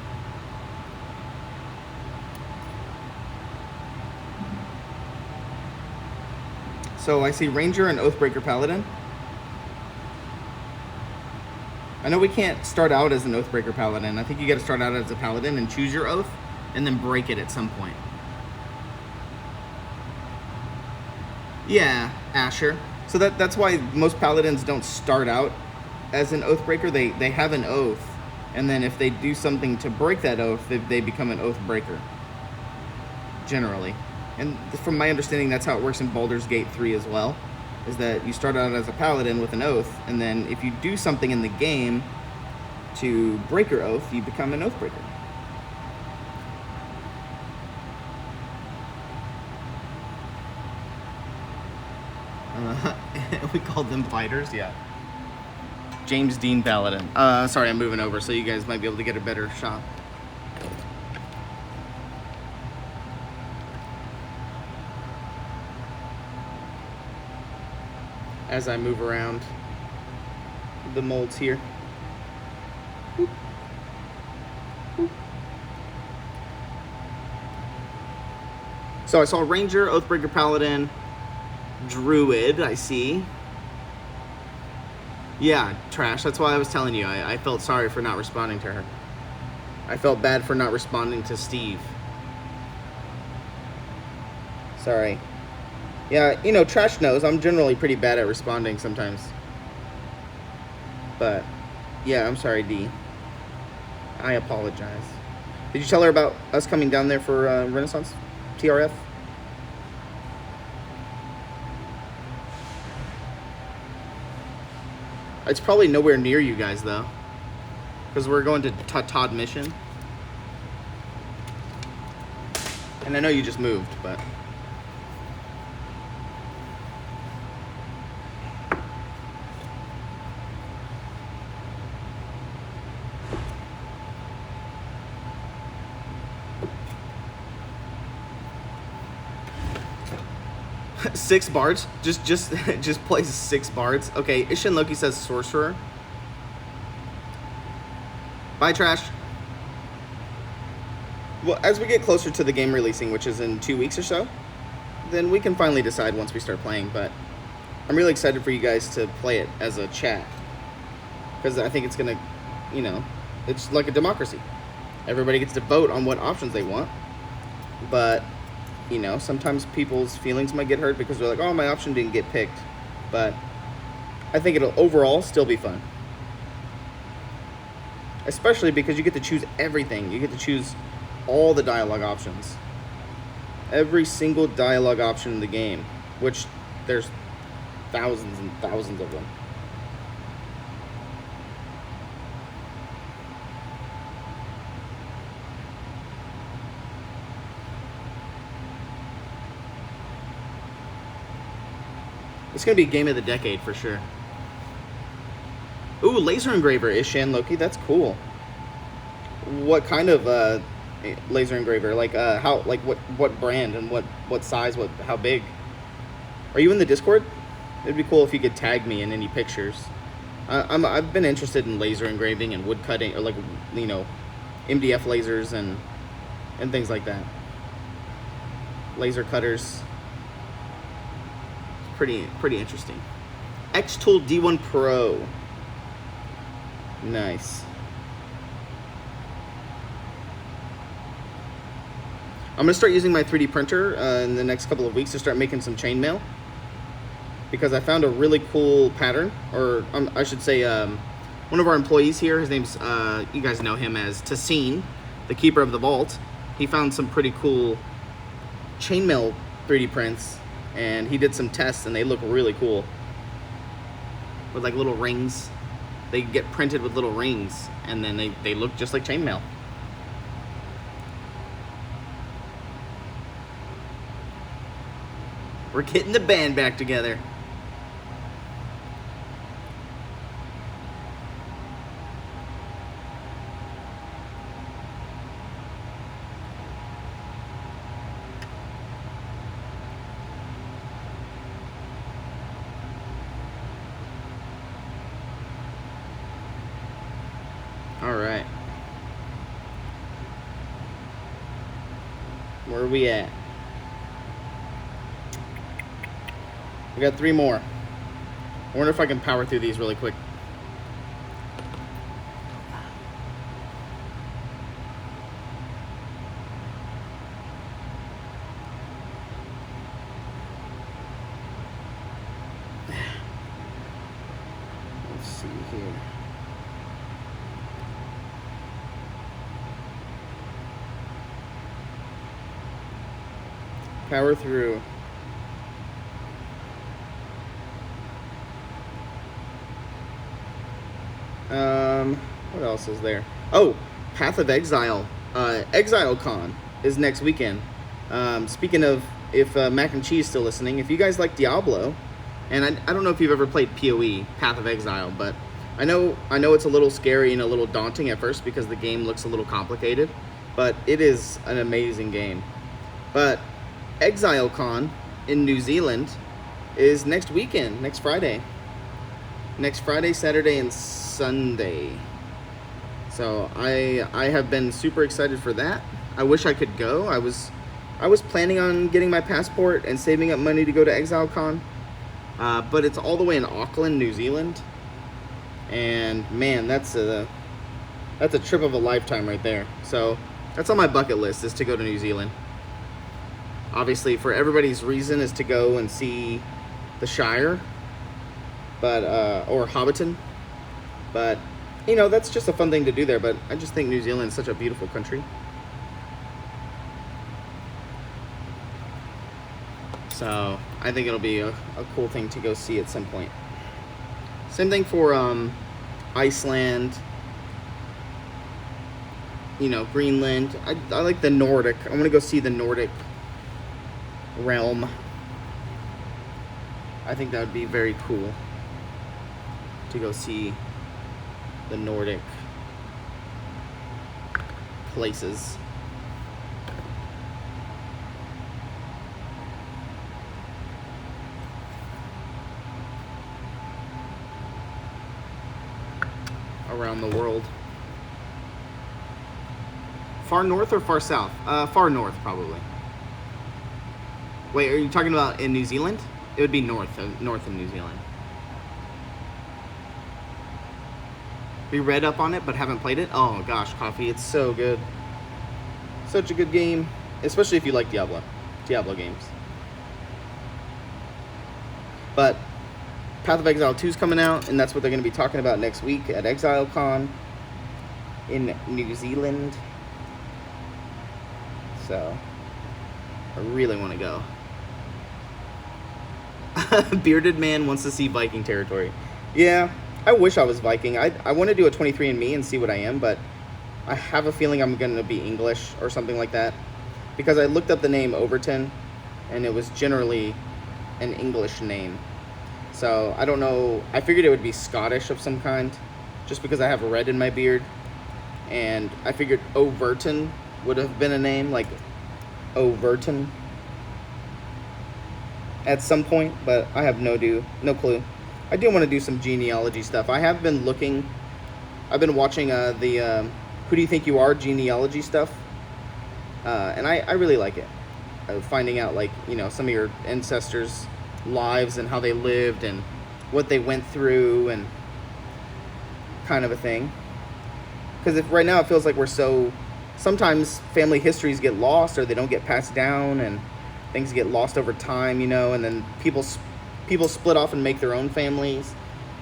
So I see Ranger and Oathbreaker Paladin. I know we can't start out as an Oathbreaker Paladin. I think you got to start out as a Paladin and choose your oath, and then break it at some point. Yeah, Asher. So that's why most Paladins don't start out as an Oathbreaker. They have an oath, and then if they do something to break that oath, they become an Oathbreaker. Generally. And from my understanding, that's how it works in Baldur's Gate 3 as well. Is that you start out as a Paladin with an oath, and then if you do something in the game to break your oath, you become an Oathbreaker. We called them fighters, yeah. James Dean Paladin. Sorry, I'm moving over, so you guys might be able to get a better shot. As I move around the molds here. Boop. Boop. So I saw Ranger, Oathbreaker Paladin, Druid, I see. Yeah, Trash, that's why I was telling you. I felt sorry for not responding to her. I felt bad for not responding to Steve. Sorry. Yeah, you know, Trash knows I'm generally pretty bad at responding sometimes. But, yeah, I'm sorry, D. I apologize. Did you tell her about us coming down there for Renaissance TRF? It's probably nowhere near you guys, though. Because we're going to Todd Mission. And I know you just moved, but... Six bards? Just play 6 bards. Okay, Ishin Loki says sorcerer. Bye, Trash. Well, as we get closer to the game releasing, which is in 2 weeks or so, then we can finally decide once we start playing, but I'm really excited for you guys to play it as a chat. Because I think it's gonna, you know, it's like a democracy. Everybody gets to vote on what options they want, but you know, sometimes people's feelings might get hurt because they're like, oh, my option didn't get picked. But I think it'll overall still be fun. Especially because you get to choose everything. You get to choose all the dialogue options. Every single dialogue option in the game, which there's thousands and thousands of them. It's going to be game of the decade for sure. Ooh, laser engraver is Shan Loki. That's cool. What kind of laser engraver? Like how? Like what brand and what size? How big? Are you in the Discord? It'd be cool if you could tag me in any pictures. I've been interested in laser engraving and wood cutting, or like, you know, MDF lasers and things like that. Laser cutters. Pretty interesting. X-Tool D1 Pro. Nice. I'm gonna start using my 3D printer in the next couple of weeks to start making some chainmail, because I found a really cool pattern, or I should say, one of our employees here. His name's you guys know him as Tassine, the keeper of the vault. He found some pretty cool chainmail 3D prints, and he did some tests, and they look really cool with like little rings. They get printed with little rings, and then they look just like chainmail. We're getting the band back together. All right. Where are we at? We got 3 more. I wonder if I can power through these really quick. Let's see here. Power through. What else is there? Oh, Path of Exile. ExileCon is next weekend. Speaking of, if Mac and Cheese is still listening, if you guys like Diablo, and I don't know if you've ever played PoE, Path of Exile, but I know it's a little scary and a little daunting at first because the game looks a little complicated, but it is an amazing game. But ExileCon in New Zealand is next weekend, next Friday. Next Friday, Saturday, and Sunday. So I have been super excited for that. I wish I could go. I was planning on getting my passport and saving up money to go to ExileCon, but it's all the way in Auckland, New Zealand, and man, that's a trip of a lifetime right there. So that's on my bucket list, is to go to New Zealand. Obviously, for everybody's reason is to go and see the Shire, but or Hobbiton, but you know, that's just a fun thing to do there. But I just think New Zealand is such a beautiful country. So I think it'll be a cool thing to go see at some point. Same thing for Iceland, you know, Greenland. I like the Nordic. I want to go see the Nordic realm. I think that would be very cool to go see the Nordic places. Around the world. Far north or far south? Far north, probably. Wait, are you talking about in New Zealand? It would be north in New Zealand. We read up on it, but haven't played it. Oh gosh, Coffee, it's so good. Such a good game, especially if you like Diablo. Diablo games. But Path of Exile 2 is coming out, and that's what they're going to be talking about next week at ExileCon in New Zealand. So, I really want to go. Bearded man wants to see Viking territory. Yeah, I wish I was Viking. I want to do a 23andMe and see what I am, but I have a feeling I'm going to be English or something like that. Because I looked up the name Overton, and it was generally an English name. So, I don't know. I figured it would be Scottish of some kind, just because I have red in my beard. And I figured Overton would have been a name, like Overton, at some point, but I have no clue. I do want to do some genealogy stuff. I have been looking. I've been watching the Who Do You Think You Are genealogy stuff, and I really like it. Finding out, like, you know, some of your ancestors' lives and how they lived and what they went through and kind of a thing. Because if right now it feels like sometimes family histories get lost or they don't get passed down and things get lost over time, you know, and then people split off and make their own families,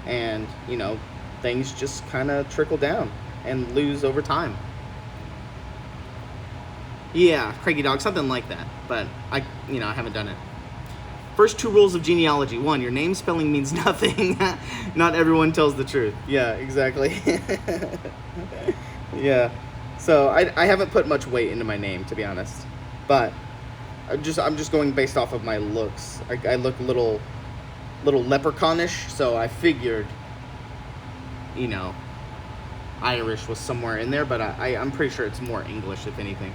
and, you know, things just kind of trickle down and lose over time. Yeah, Craigie Dog, something like that, but I haven't done it. First 2 rules of genealogy. 1, your name spelling means nothing. Not everyone tells the truth. Yeah, exactly. Yeah. So I haven't put much weight into my name, to be honest. But I'm just going based off of my looks. I look a little leprechaunish, so I figured, you know, Irish was somewhere in there, but I'm pretty sure it's more English, if anything.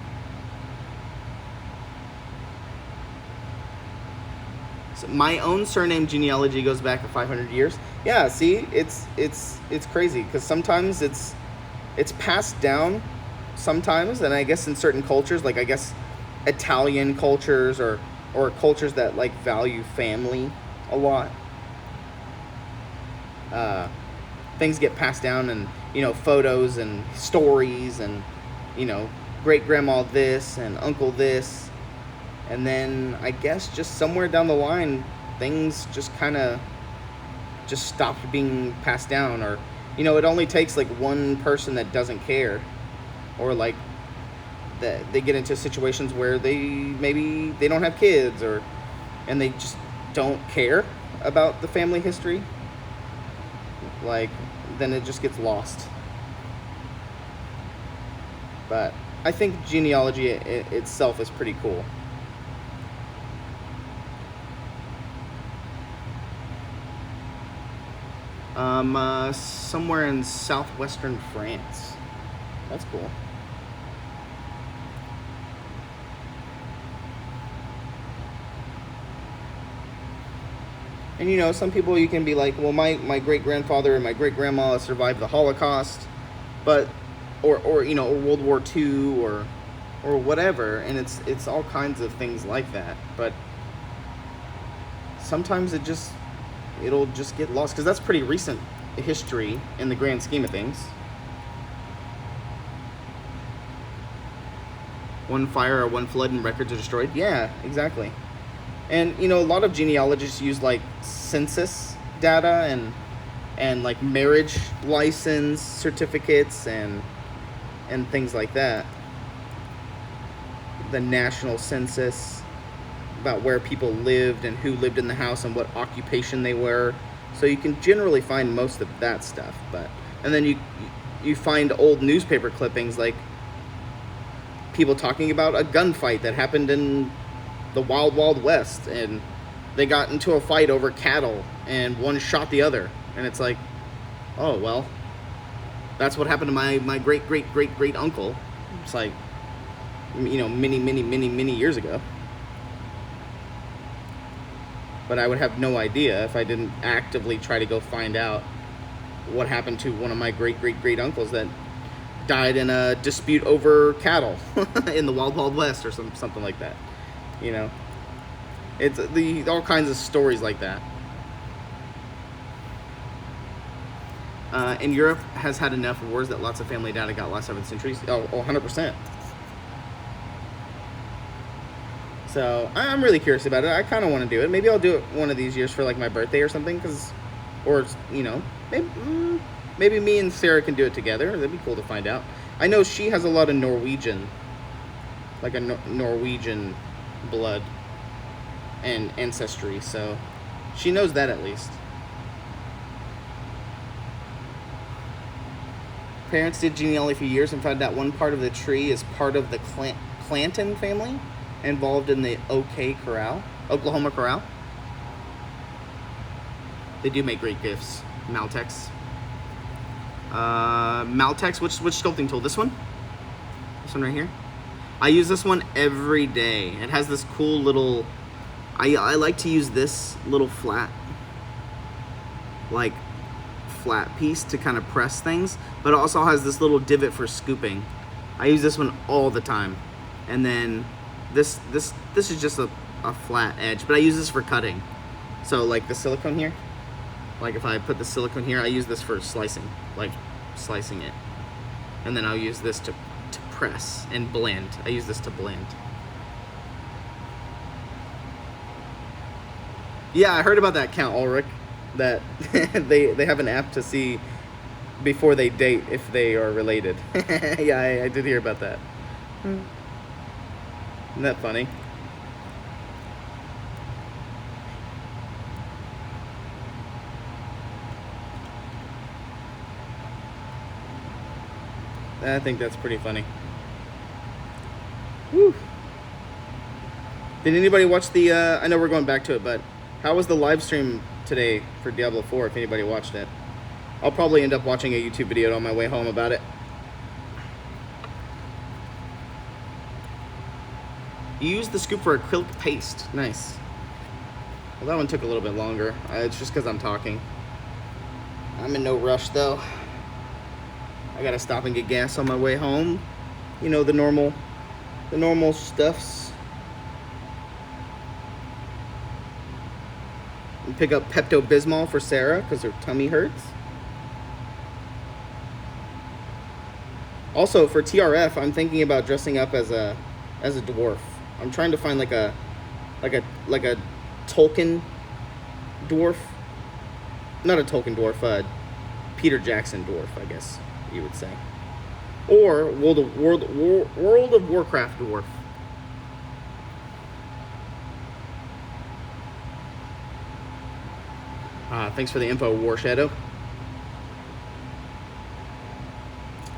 So my own surname genealogy goes back to 500 years. Yeah, see, it's crazy, because sometimes it's passed down sometimes, and I guess in certain cultures, like I guess Italian cultures or cultures that like value family a lot, things get passed down, and, you know, photos and stories, and, you know, great grandma this and uncle this. And then I guess just somewhere down the line, things just kind of just stopped being passed down, or, you know, it only takes like one person that doesn't care, or like that they get into situations where maybe they don't have kids, and they just don't care about the family history. Like, then it just gets lost. But I think genealogy itself is pretty cool. Somewhere in southwestern France. That's cool. And, you know, some people, you can be like, well, my great-grandfather and my great-grandma survived the Holocaust, but, or you know, or World War II, or whatever, and it's all kinds of things like that. But sometimes it'll just get lost, because that's pretty recent history in the grand scheme of things. One fire or one flood and records are destroyed. Yeah, exactly. And, you know, a lot of genealogists use like census data and like marriage license certificates and things like that. The national census, about where people lived and who lived in the house and what occupation they were. So you can generally find most of that stuff. And then you find old newspaper clippings, like people talking about a gunfight that happened in the Wild Wild West, and they got into a fight over cattle and one shot the other, and it's like, oh well, that's what happened to my great great great great uncle. It's like, you know, many years ago. But I would have no idea if I didn't actively try to go find out what happened to one of my great great great uncles that died in a dispute over cattle in the Wild Wild West, or something like that. You know, it's all kinds of stories like that. And Europe has had enough wars that lots of family data got lost over the centuries. Oh, 100%. So I'm really curious about it. I kind of want to do it. Maybe I'll do it one of these years for like my birthday or something. Or you know, maybe me and Sarah can do it together. That'd be cool to find out. I know she has a lot of Norwegian, like a Norwegian blood and ancestry, so she knows that at least. Parents did genealogy for years and found out one part of the tree is part of the Clanton family involved in the Oklahoma Corral. They do make great gifts. Maltex. Maltex, which sculpting tool? This one? This one right here? I use this one every day. It has this cool little... I like to use this little flat piece to kind of press things, but it also has this little divot for scooping. I use this one all the time. And then this is just a flat edge, but I use this for cutting. So like the silicone here, like if I put the silicone here, I use this for slicing, like slicing it. And then I'll use this to press and blend. I use this to blend. Yeah, I heard about that, Count Ulrich, that they have an app to see before they date if they are related. Yeah, I did hear about that. Isn't that funny? I think that's pretty funny. Woo. Did anybody watch the, I know we're going back to it, but how was the live stream today for Diablo 4, if anybody watched it? I'll probably end up watching a YouTube video on my way home about it. You used the scoop for acrylic paste. Nice. Well, that one took a little bit longer. It's just because I'm talking. I'm in no rush, though. I gotta stop and get gas on my way home. You know, the normal stuffs. And pick up Pepto-Bismol for Sarah because her tummy hurts. Also, for TRF, I'm thinking about dressing up as a dwarf. I'm trying to find like a Tolkien dwarf. Not a Tolkien dwarf, Peter Jackson dwarf, I guess you would say. Or World of Warcraft dwarf. Thanks for the info, War Shadow.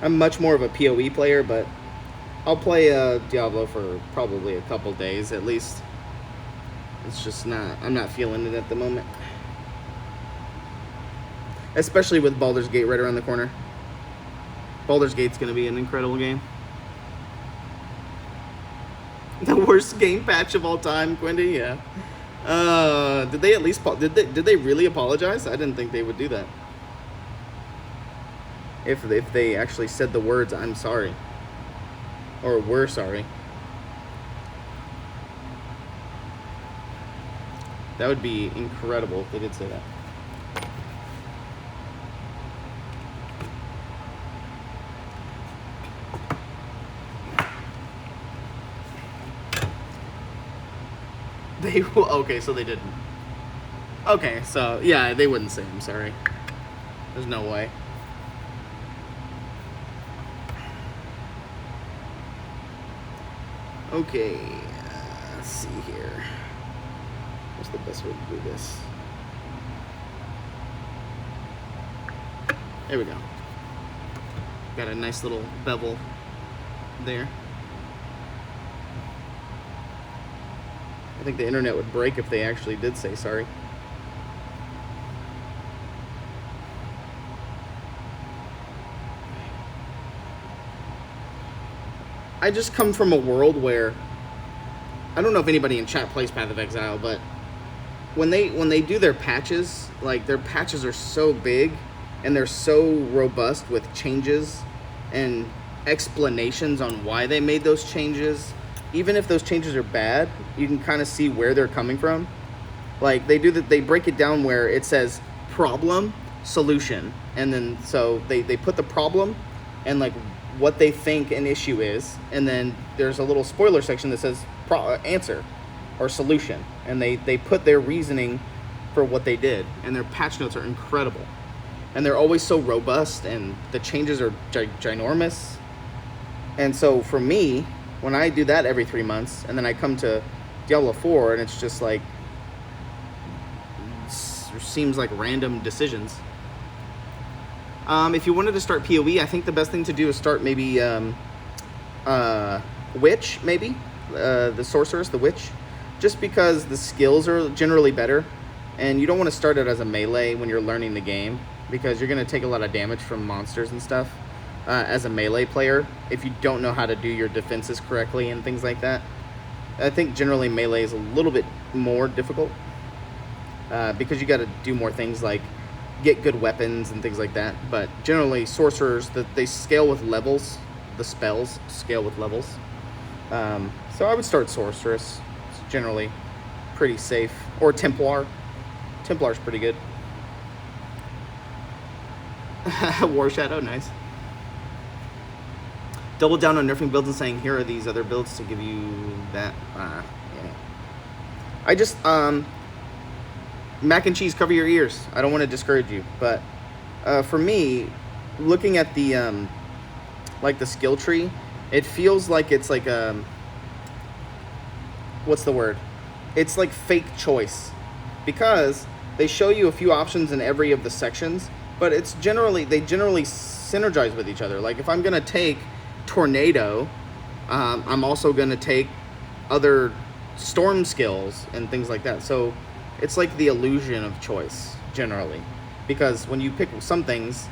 I'm much more of a PoE player, but I'll play Diablo for probably a couple days at least. It's just not, I'm not feeling it at the moment. Especially with Baldur's Gate right around the corner. Baldur's Gate's going to be an incredible game. The worst game patch of all time, Quindy, yeah. Did they at least, did they really apologize? I didn't think they would do that. If they actually said the words, I'm sorry. Or we're sorry. That would be incredible if they did say that. Okay, so they didn't. Okay, so yeah, they wouldn't say I'm sorry. There's no way. Okay, let's see here. What's the best way to do this? There we go. Got a nice little bevel there. I think the internet would break if they actually did say sorry. I just come from a world where, I don't know if anybody in chat plays Path of Exile, but when they do their patches, like their patches are so big and they're so robust with changes and explanations on why they made those changes. Even if those changes are bad, you can kind of see where they're coming from. Like they break it down where it says problem, solution, and then so they put the problem and like what they think an issue is, and then there's a little spoiler section that says answer, or solution, and they put their reasoning for what they did, and their patch notes are incredible, and they're always so robust, and the changes are ginormous. And so for me, when I do that every 3 months, and then I come to Diablo 4, and it's just like, it seems like random decisions. If you wanted to start PoE, I think the best thing to do is start maybe Witch, maybe the Sorceress, the Witch, just because the skills are generally better, and you don't want to start it as a melee when you're learning the game, because you're going to take a lot of damage from monsters and stuff as a melee player if you don't know how to do your defenses correctly and things like that. I think generally melee is a little bit more difficult because you got to do more things like get good weapons and things like that. But generally, sorcerers, they scale with levels. The spells scale with levels. So I would start Sorceress. It's generally pretty safe. Or Templar. Templar's pretty good. War Shadow, nice. Double down on nerfing builds and saying, here are these other builds to give you that. Yeah. I just, mac and cheese, cover your ears. I don't want to discourage you, but for me, looking at the like the skill tree, it feels like it's like what's the word? It's like fake choice, because they show you a few options in every of the sections, but it's they generally synergize with each other. Like if I'm gonna take Tornado, I'm also gonna take other storm skills and things like that. So it's like the illusion of choice generally, because when you pick some things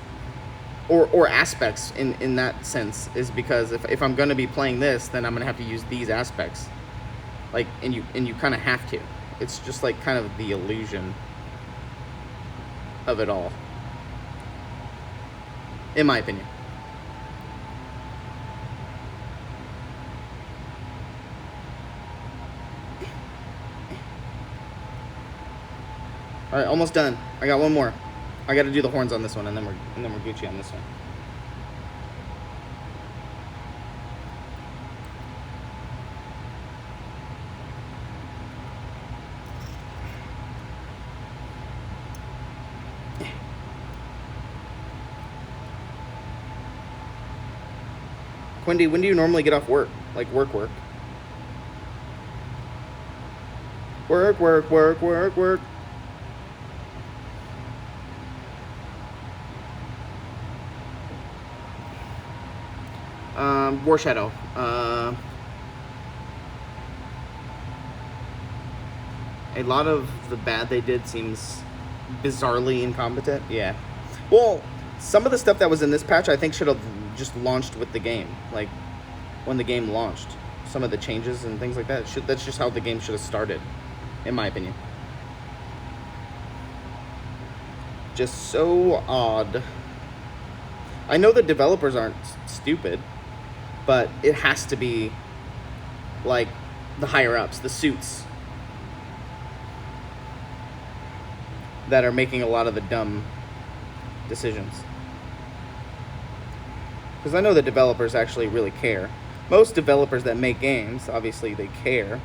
or aspects in that sense, is because if I'm going to be playing this, then I'm going to have to use these aspects, like, and you kind of have to. It's just like kind of the illusion of it all, in my opinion. All right, almost done. I got one more. I got to do the horns on this one, and then we're Gucci on this one. Quindy, when do you normally get off work? Like work? Work. War Shadow. A lot of the bad they did seems bizarrely incompetent. Yeah. Well, some of the stuff that was in this patch, I think, should have just launched with the game. Like, when the game launched. Some of the changes and things like that. That's just how the game should have started, in my opinion. Just so odd. I know the developers aren't stupid, but it has to be like the higher ups, the suits, that are making a lot of the dumb decisions. Because I know the developers actually really care. Most developers that make games, obviously they care,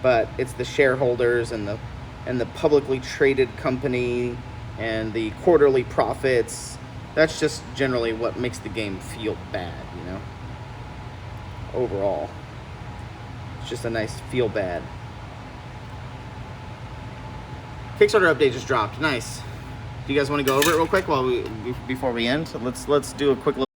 but it's the shareholders and the publicly traded company and the quarterly profits. That's just generally what makes the game feel bad, you know? Overall. It's just a nice feel bad. Kickstarter update just dropped. Nice. Do you guys want to go over it real quick before we end? Let's do a quick look.